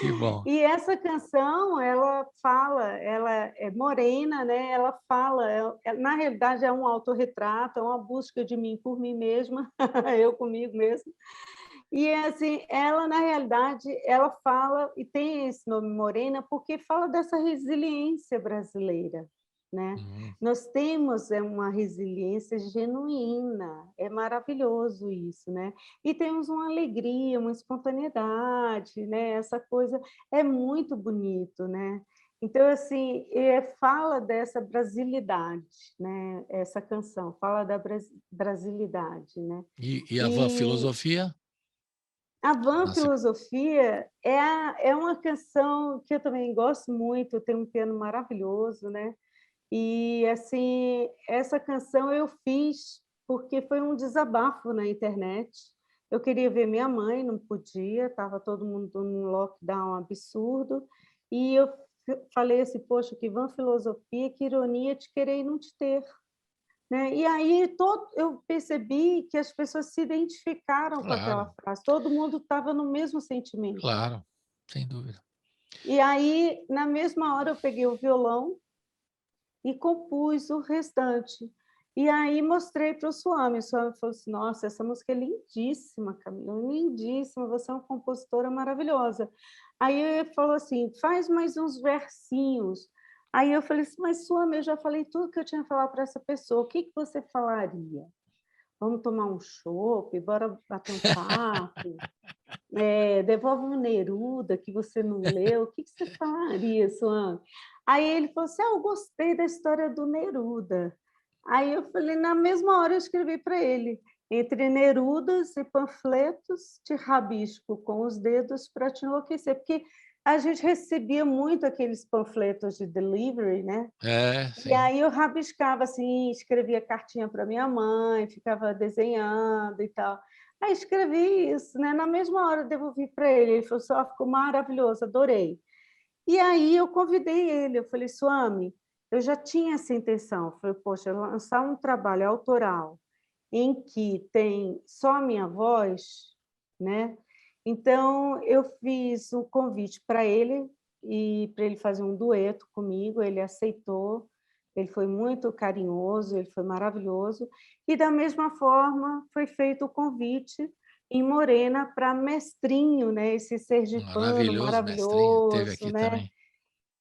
[SPEAKER 2] Que bom.
[SPEAKER 3] E essa canção, ela é morena, né? Ela fala, na realidade é um autorretrato, é uma busca de mim por mim mesma, eu comigo mesma. E assim, ela na realidade, ela fala e tem esse nome Morena porque fala dessa resiliência brasileira, né?
[SPEAKER 2] Uhum.
[SPEAKER 3] Nós temos uma resiliência genuína, é maravilhoso isso, né? E temos uma alegria, uma espontaneidade, né? Essa coisa é muito bonito, né? Então, assim, fala dessa brasilidade, né? Essa canção fala da brasilidade, né?
[SPEAKER 2] E a Van Filosofia?
[SPEAKER 3] A Van
[SPEAKER 2] Nossa,
[SPEAKER 3] Filosofia é uma canção que eu também gosto muito, tem um piano maravilhoso, né? E, assim, essa canção eu fiz porque foi um desabafo na internet. Eu queria ver minha mãe, não podia, estava todo mundo num lockdown absurdo, e eu falei assim, poxa, que vã filosofia, que ironia de querer e não te ter. Né? E aí eu percebi que as pessoas se identificaram com aquela
[SPEAKER 2] Claro,
[SPEAKER 3] frase, todo mundo estava no mesmo sentimento.
[SPEAKER 2] claro, sem dúvida.
[SPEAKER 3] E aí, na mesma hora, eu peguei o violão e compus o restante. E aí mostrei para o Swami falou assim, nossa, essa música é lindíssima, Camila, lindíssima, você é uma compositora maravilhosa. Aí ele falou assim, faz mais uns versinhos. Aí eu falei assim, mas Swami, eu já falei tudo que eu tinha que falar para essa pessoa, o que você falaria? Vamos tomar um chopp, bora bater um papo? Devolve um Neruda que você não leu, o que você falaria, Swami? Aí ele falou assim, eu gostei da história do Neruda. Aí eu falei, na mesma hora eu escrevi para ele, entre Nerudas e panfletos, te rabisco com os dedos para te enlouquecer, porque a gente recebia muito aqueles panfletos de delivery, né?
[SPEAKER 2] Sim.
[SPEAKER 3] E aí eu rabiscava assim, escrevia cartinha para minha mãe, ficava desenhando e tal. Aí escrevi isso, né? Na mesma hora eu devolvi para ele falou assim, ficou maravilhoso, adorei. E aí eu convidei ele, eu falei, Swami, eu já tinha essa intenção, eu falei, poxa, lançar um trabalho autoral em que tem só a minha voz, né? Então, eu fiz um convite para ele e para ele fazer um dueto comigo, ele aceitou, ele foi muito carinhoso, ele foi maravilhoso, e da mesma forma foi feito o convite em Morena para Mestrinho, né? Esse sergipano
[SPEAKER 2] Maravilhoso, Mestrinho, teve
[SPEAKER 3] maravilhoso,
[SPEAKER 2] aqui
[SPEAKER 3] né?
[SPEAKER 2] também.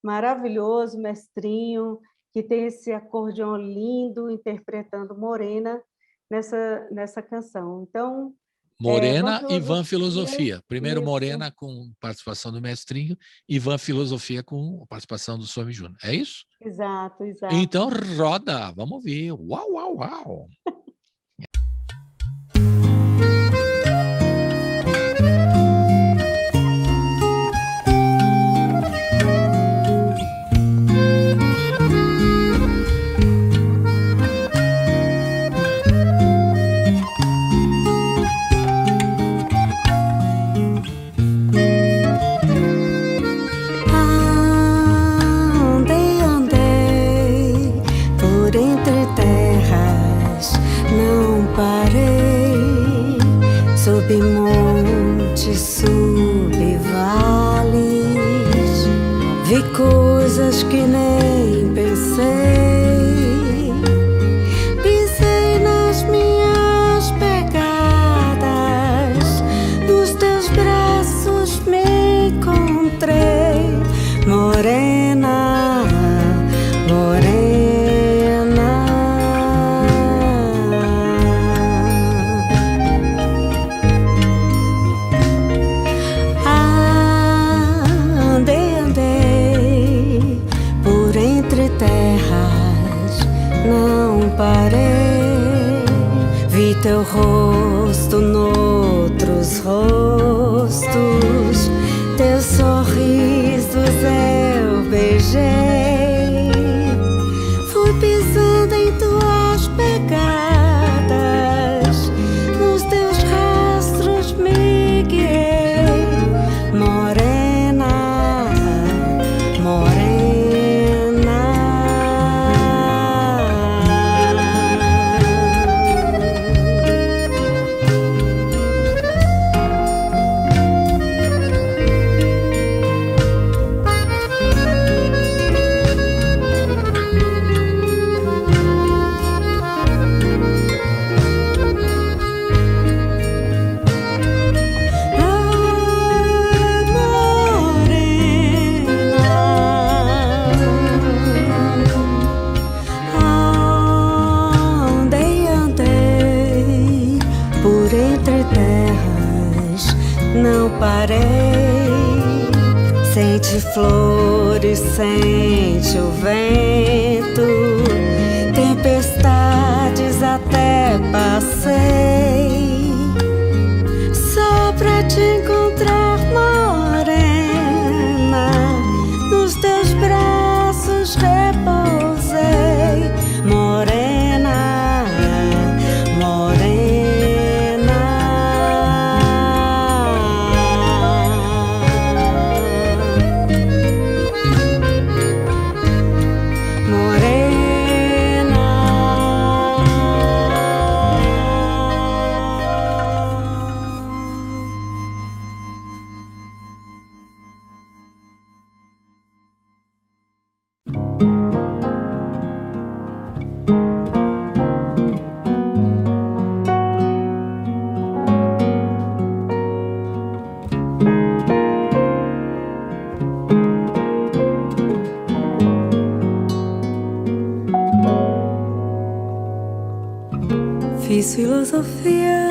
[SPEAKER 3] Maravilhoso, Mestrinho, que tem esse acordeão lindo interpretando Morena nessa canção. Então,
[SPEAKER 2] Morena e Van
[SPEAKER 3] Filosofia,
[SPEAKER 2] Filosofia. Primeiro
[SPEAKER 3] isso,
[SPEAKER 2] Morena com participação do Mestrinho e Van Filosofia com participação do Swami Júnior. É isso?
[SPEAKER 3] exato.
[SPEAKER 2] Então roda, vamos ouvir. Uau, uau, uau.
[SPEAKER 5] Andei por entre terras, não parei, sob montes, sob vales, vi coisas que nem pensei, pisei nas minhas pegadas, nos teus braços me encontrei, morena, morena. Andei por entre terras, não parei, vi teu rosto noutros rostos, teus sorrisos eu beijei, fui pisando em tuas pegadas, nos teus rastros me guiei, morena, morena. Andei por entre terras, não parei. Sente flores, sente o vento, tempestades até passei, só pra te encontrar, morena, nos teus braços repousei, morena, morena. Fiz filosofia,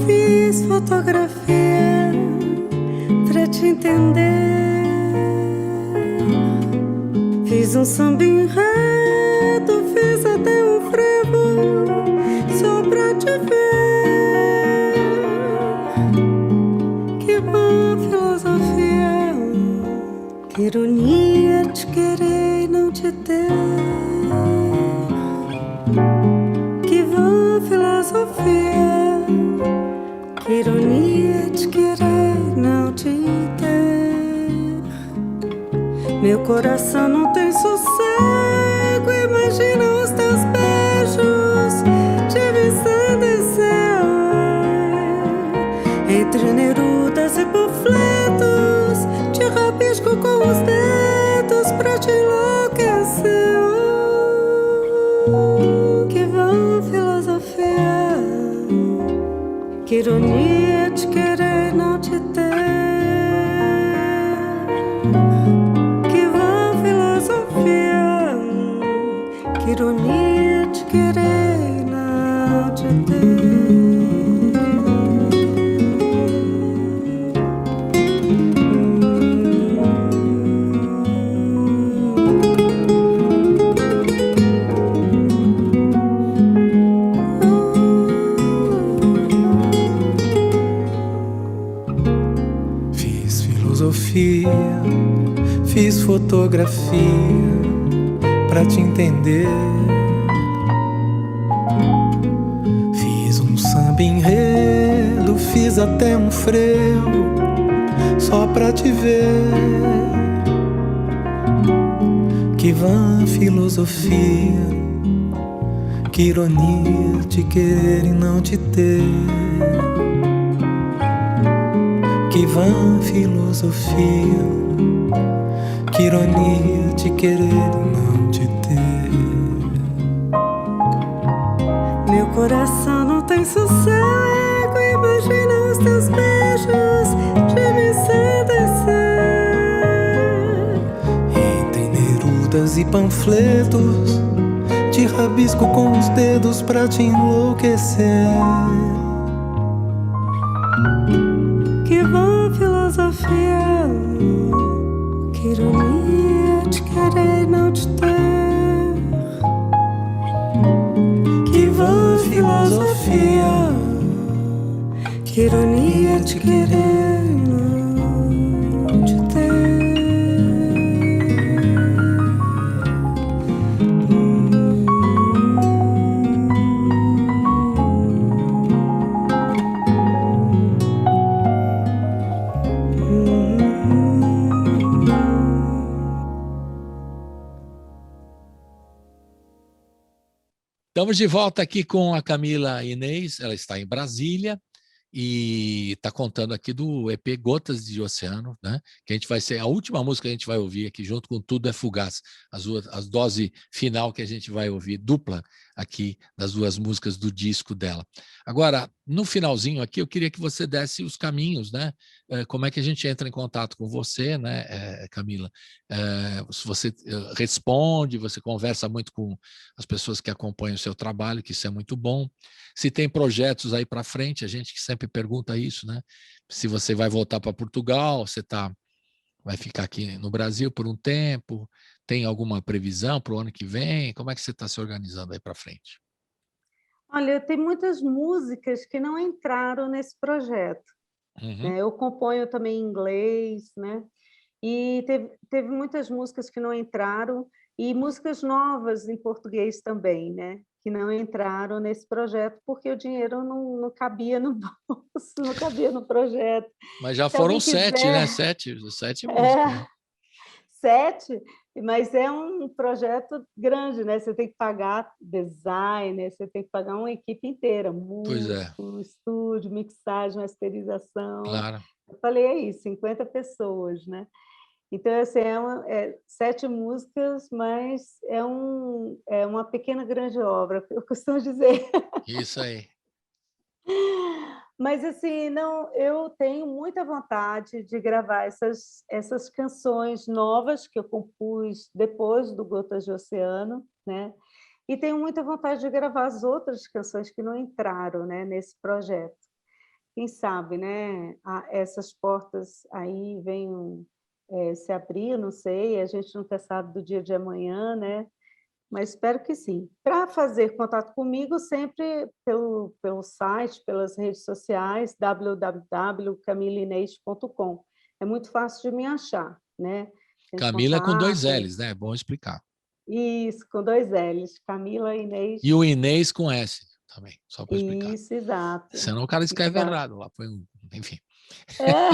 [SPEAKER 5] fiz fotografia pra te entender. Fiz um samba enredo, fiz até um frevo só pra te ver. Que boa filosofia, que ironia te querer e não te ter. Que boa filosofia, que ironia te querer e não te ter. Meu coração não tem sossego, imagina os teus beijos divisando esse ar. Entre nerudas e panfletos, te rabisco com os dedos pra te enlouquecer. Que vã filosofia, que ironia te querer e não te ter. Que vã filosofia, que ironia te querer e não te ter.
[SPEAKER 7] Fiz filosofia, fiz fotografia pra te entender. Fiz um samba enredo, fiz até um frevo só pra te ver. Que vã filosofia, que ironia te querer e não te ter. Que vã filosofia, que ironia te querer e não te ter.
[SPEAKER 5] Meu coração não tem sossego, imagina os teus beijos de me ensandecer.
[SPEAKER 7] Entre nerudas e panfletos, te rabisco com os dedos pra te enlouquecer.
[SPEAKER 5] Que boa filosofia, que ironia te querer e não te ter.
[SPEAKER 7] Que vã filosofia,
[SPEAKER 5] que ironia te querer e não te ter.
[SPEAKER 2] Estamos de volta aqui com a Camila Inês, ela está em Brasília e está contando aqui do EP Gotas de Oceano, né? Que a gente vai ser a última música que a gente vai ouvir aqui junto com Tudo é Fugaz, as dose final que a gente vai ouvir dupla aqui das duas músicas do disco dela. Agora, no finalzinho aqui, eu queria que você desse os caminhos, né? Como é que a gente entra em contato com você, né, Camila? Se você responde, você conversa muito com as pessoas que acompanham o seu trabalho, que isso é muito bom. Se tem projetos aí para frente, a gente que sempre pergunta isso, né? Se você vai voltar para Portugal, vai ficar aqui no Brasil por um tempo, tem alguma previsão para o ano que vem? Como é que você está se organizando aí para frente?
[SPEAKER 3] Olha, eu tenho muitas músicas que não entraram nesse projeto.
[SPEAKER 2] Uhum.
[SPEAKER 3] Eu componho também em inglês, né? E teve muitas músicas que não entraram e músicas novas em português também, né? Que não entraram nesse projeto porque o dinheiro não cabia no bolso, não cabia no projeto.
[SPEAKER 2] Mas já
[SPEAKER 3] Se
[SPEAKER 2] foram
[SPEAKER 3] alguém
[SPEAKER 2] 7,
[SPEAKER 3] quiser-
[SPEAKER 2] né? Sete músicas, né?
[SPEAKER 3] 7, mas é um projeto grande, né? Você tem que pagar designer, você tem que pagar uma equipe inteira,
[SPEAKER 2] Pois é,
[SPEAKER 3] músico, estúdio, mixagem, masterização.
[SPEAKER 2] claro.
[SPEAKER 3] Eu falei, é isso, 50 pessoas, né? Então, assim, 7 músicas, mas é uma pequena grande obra, eu costumo dizer.
[SPEAKER 2] Isso aí.
[SPEAKER 3] Mas, assim, não, eu tenho muita vontade de gravar essas canções novas que eu compus depois do Gotas de Oceano, né? E tenho muita vontade de gravar as outras canções que não entraram, né, nesse projeto. Quem sabe, né, essas portas aí venham se abrir, não sei, a gente nunca sabe do dia de amanhã, né? Mas espero que sim. Para fazer contato comigo, sempre pelo site, pelas redes sociais, www.camilainês.com. É muito fácil de me achar, né? Tem
[SPEAKER 2] Camila com 2
[SPEAKER 3] contato.
[SPEAKER 2] L's, né? É bom explicar.
[SPEAKER 3] Isso, com 2 L's. Camila Inês.
[SPEAKER 2] E o Inês com S também, só para explicar.
[SPEAKER 3] Isso, exato.
[SPEAKER 2] Senão o cara escreve
[SPEAKER 3] Exato.
[SPEAKER 2] errado lá. Enfim,
[SPEAKER 3] É.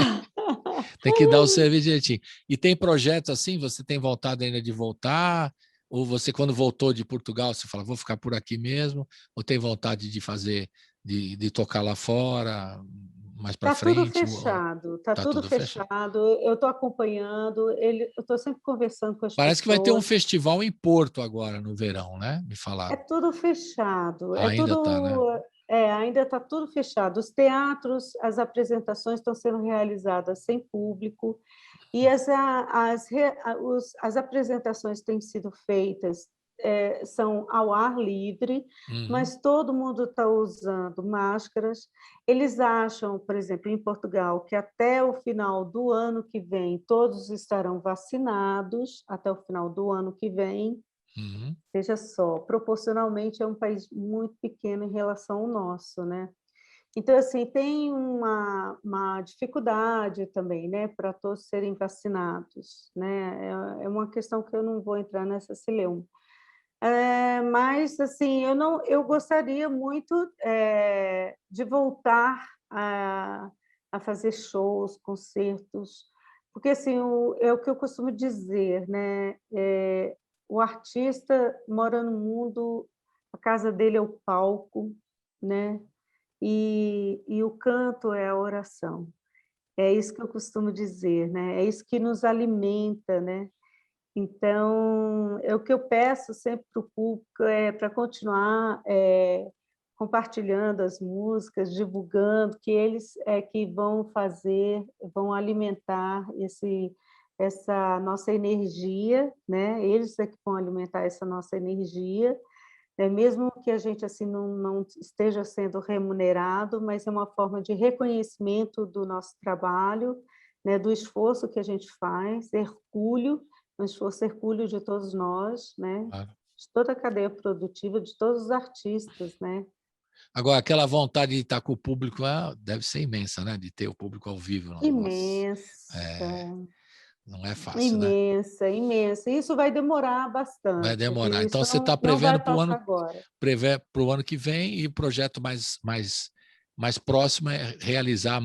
[SPEAKER 2] tem que dar o serviço direitinho. E tem projetos assim? Você tem vontade ainda de voltar? Ou você, quando voltou de Portugal, você fala, vou ficar por aqui mesmo? Ou tem vontade de fazer, de tocar lá fora, mais para
[SPEAKER 3] Está tudo
[SPEAKER 2] frente?
[SPEAKER 3] fechado, está
[SPEAKER 2] Tá
[SPEAKER 3] tudo
[SPEAKER 2] tudo fechado.
[SPEAKER 3] fechado. Eu estou acompanhando, eu estou sempre conversando com as
[SPEAKER 2] Parece que vai ter um
[SPEAKER 3] pessoas.
[SPEAKER 2] festival em Porto agora no verão, né? Me
[SPEAKER 3] É
[SPEAKER 2] falaram.
[SPEAKER 3] tudo fechado,
[SPEAKER 2] Ainda tá, né?
[SPEAKER 3] ainda está tudo fechado. Os teatros, as apresentações estão sendo realizadas sem público e as apresentações têm sido feitas são ao ar livre,
[SPEAKER 2] Uhum.
[SPEAKER 3] mas todo mundo está usando máscaras. Eles acham, por exemplo, em Portugal, que até o final do ano que vem todos estarão vacinados, até o final do ano que vem.
[SPEAKER 2] Uhum.
[SPEAKER 3] Veja só, proporcionalmente é um país muito pequeno em relação ao nosso, né? Então, assim, tem uma dificuldade também, né, para todos serem vacinados, né? É uma questão que eu não vou entrar nessa celeuma. Mas, assim, eu gostaria muito de voltar a fazer shows, concertos, porque, assim, é o que eu costumo dizer, né? O artista mora no mundo, a casa dele é o palco, né? E o canto é a oração. É isso que eu costumo dizer, né? É isso que nos alimenta, né? Então, é o que eu peço sempre para o público para continuar compartilhando as músicas, divulgando, que eles que vão vão alimentar essa nossa energia, né? Eles é que vão alimentar essa nossa energia, mesmo que a gente assim não esteja sendo remunerado, mas é uma forma de reconhecimento do nosso trabalho, né? Do esforço que a gente faz, hercúleo, um esforço hercúleo de todos nós, né?
[SPEAKER 2] Claro.
[SPEAKER 3] De toda a cadeia produtiva, de todos os artistas, né?
[SPEAKER 2] Agora, aquela vontade de estar com o público deve ser imensa, né? De ter o público ao vivo.
[SPEAKER 3] Imensa,
[SPEAKER 2] Não é fácil, né?
[SPEAKER 3] imensa, imensa. Isso vai demorar
[SPEAKER 2] Vai
[SPEAKER 3] bastante, viu?
[SPEAKER 2] demorar. Então,
[SPEAKER 3] Isso
[SPEAKER 2] você está
[SPEAKER 3] não vai
[SPEAKER 2] prevendo
[SPEAKER 3] passar agora.
[SPEAKER 2] para o ano que vem, e o projeto mais próximo é realizar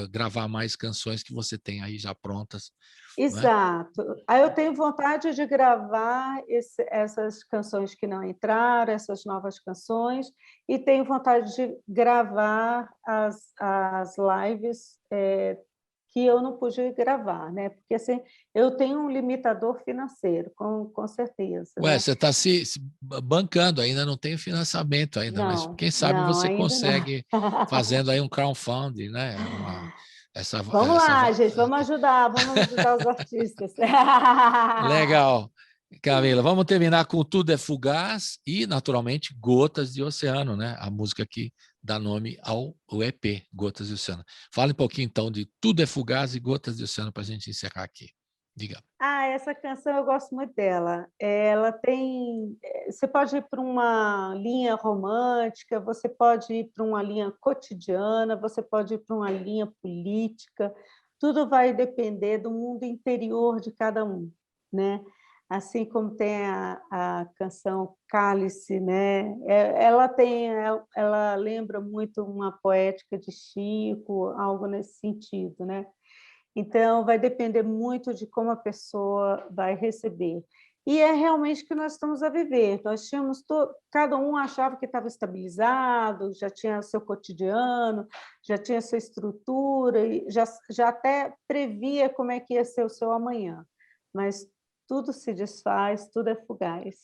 [SPEAKER 2] gravar mais canções que você tem aí já prontas.
[SPEAKER 3] Exato. Aí eu tenho vontade de gravar essas canções que não entraram, essas novas canções, e tenho vontade de gravar as lives que eu não pude gravar, né? Porque assim, eu tenho um limitador financeiro, com certeza.
[SPEAKER 2] Ué,
[SPEAKER 3] Né?
[SPEAKER 2] você está se bancando, ainda não tem financiamento ainda, mas
[SPEAKER 3] Não,
[SPEAKER 2] quem sabe
[SPEAKER 3] não,
[SPEAKER 2] você
[SPEAKER 3] ainda
[SPEAKER 2] consegue
[SPEAKER 3] não.
[SPEAKER 2] fazendo aí um crowdfunding, né?
[SPEAKER 3] Vamos lá, gente, vamos ajudar os artistas.
[SPEAKER 2] Legal. Camila, vamos terminar com Tudo é Fugaz e, naturalmente, Gotas de Oceano, né? A música que dá nome ao EP, Gotas de Oceano. Fala um pouquinho, então, de Tudo é Fugaz e Gotas de Oceano para a gente encerrar aqui. Diga.
[SPEAKER 3] Essa canção eu gosto muito dela. Ela tem... Você pode ir para uma linha romântica, você pode ir para uma linha cotidiana, você pode ir para uma linha política. Tudo vai depender do mundo interior de cada um, né? Assim como tem a canção Cálice, né? Ela lembra muito uma poética de Chico, algo nesse sentido, né? Então, vai depender muito de como a pessoa vai receber. E é realmente o que nós estamos a viver. Nós tínhamos cada um achava que estava estabilizado, já tinha seu cotidiano, já tinha sua estrutura, e já até previa como é que ia ser o seu amanhã. Mas tudo se desfaz, tudo é fugaz.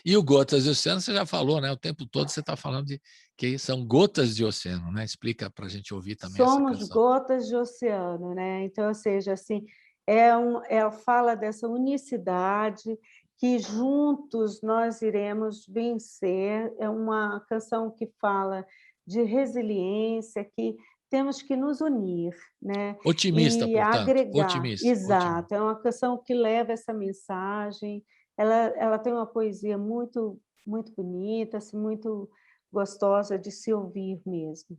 [SPEAKER 2] E o Gotas de Oceano, você já falou, né? O tempo todo você está falando de que são gotas de oceano, né? Explica para a gente ouvir também essa
[SPEAKER 3] Somos
[SPEAKER 2] canção.
[SPEAKER 3] gotas de oceano, né? Então, ou seja, assim, ela fala dessa unicidade que juntos nós iremos vencer. É uma canção que fala de resiliência, que temos que nos unir, né?
[SPEAKER 2] Otimista,
[SPEAKER 3] E
[SPEAKER 2] portanto.
[SPEAKER 3] agregar.
[SPEAKER 2] Otimista.
[SPEAKER 3] Exato, é uma canção que leva essa mensagem. Ela tem uma poesia muito, muito bonita, assim, muito gostosa de se ouvir mesmo.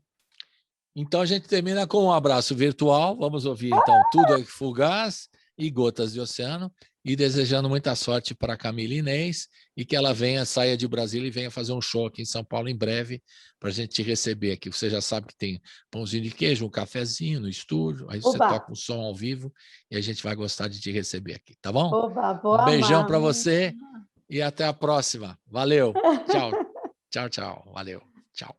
[SPEAKER 2] Então a gente termina com um abraço virtual. Vamos ouvir então Tudo é Fugaz e Gotas de Oceano, e desejando muita sorte para a Camila Inês e que ela saia de Brasília e venha fazer um show aqui em São Paulo em breve para a gente te receber aqui. Você já sabe que tem pãozinho de queijo, um cafezinho no estúdio, aí você toca um som ao vivo e a gente vai gostar de te receber aqui, tá bom?
[SPEAKER 3] Oba, vou
[SPEAKER 2] Um beijão
[SPEAKER 3] amar.
[SPEAKER 2] para você e até a próxima. Valeu. Tchau. Tchau, tchau. Valeu. Tchau.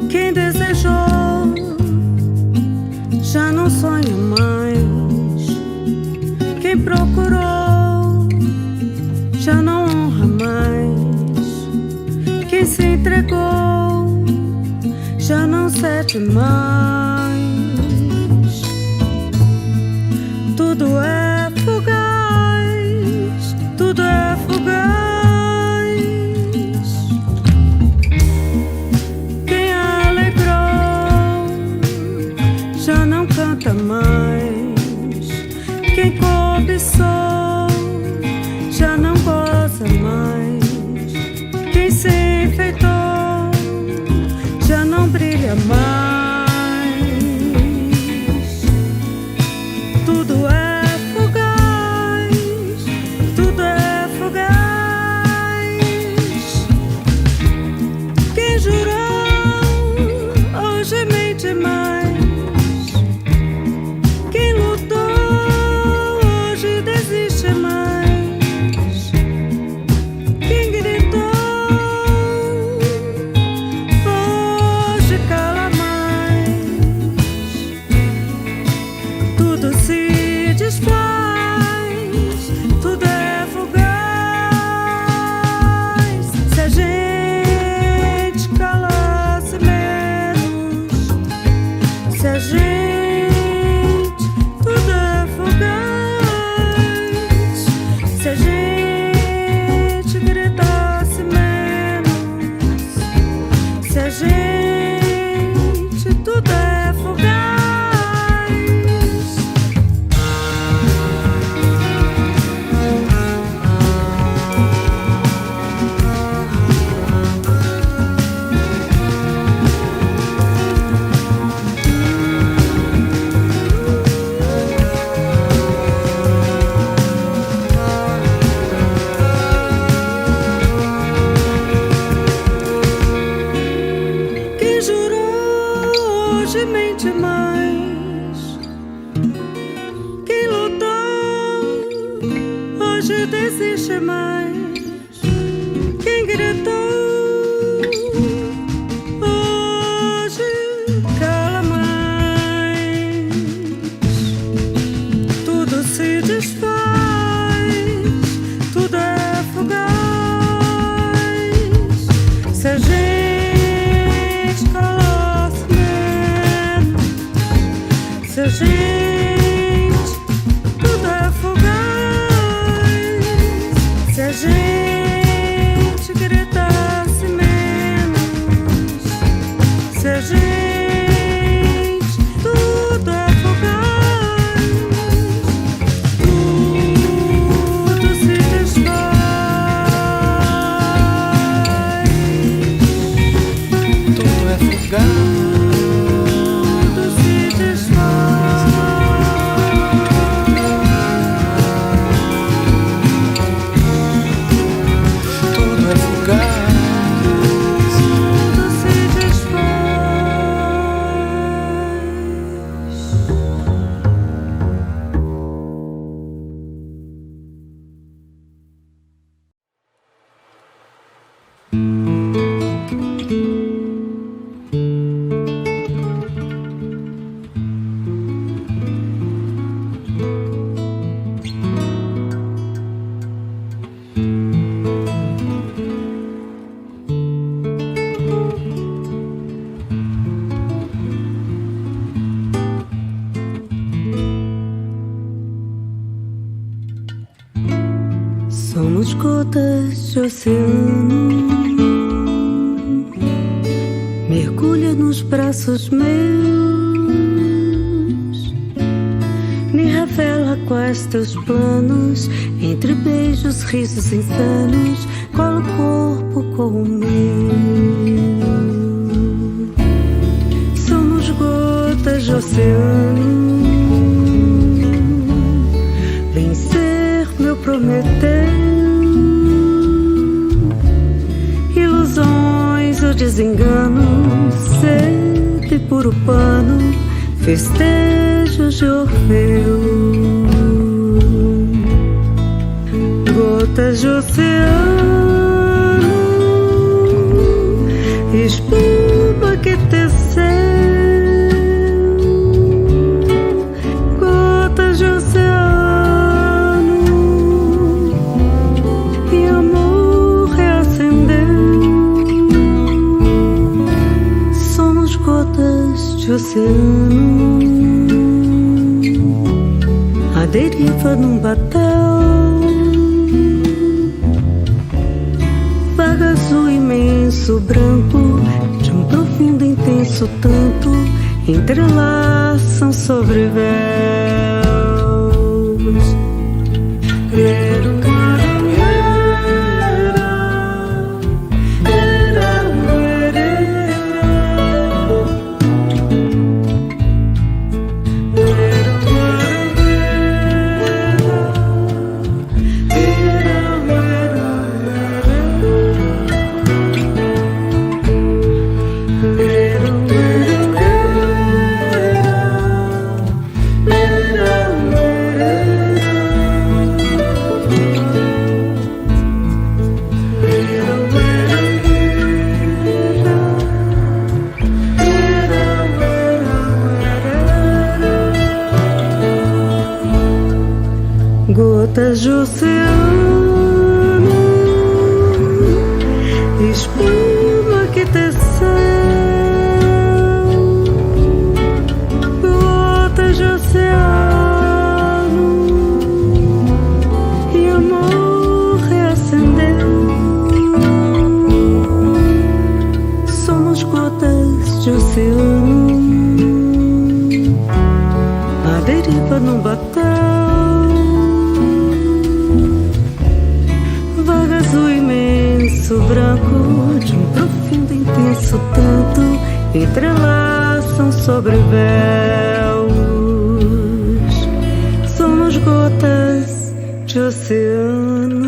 [SPEAKER 5] Quem desejou já não sonha mais. Quem procurou já não honra mais. Quem se entregou já não cede mais. Tudo é fugaz, tudo é fugaz. Quem alegrou já não canta mais. Quem cobiçou já não goza mais. Quem se enfeitou já não brilha mais. oceano, mergulha nos braços meus, me revela quais teus planos. Entre beijos, risos insanos, cola o corpo com o meu. Somos gotas de oceano, vem ser meu Prometeu. Ilusões ou desenganos, sede e puro pano, festejos de Orfeu. Gotas de oceano, espuma que teceu. Gotas de oceano, e amor reacendeu. Somos gotas de oceano, a deriva num batel. Vaga azul imenso, branco, de um profundo intenso tanto, entrelaçam sobre véus. Gotas de oceano, espuma que teceu. Gotas de oceano, e amor reacendeu. Somos gotas de oceano, a deriva num batel. Branco, de um profundo intenso tanto, entrelaçam sobre véus. Somos gotas de oceano.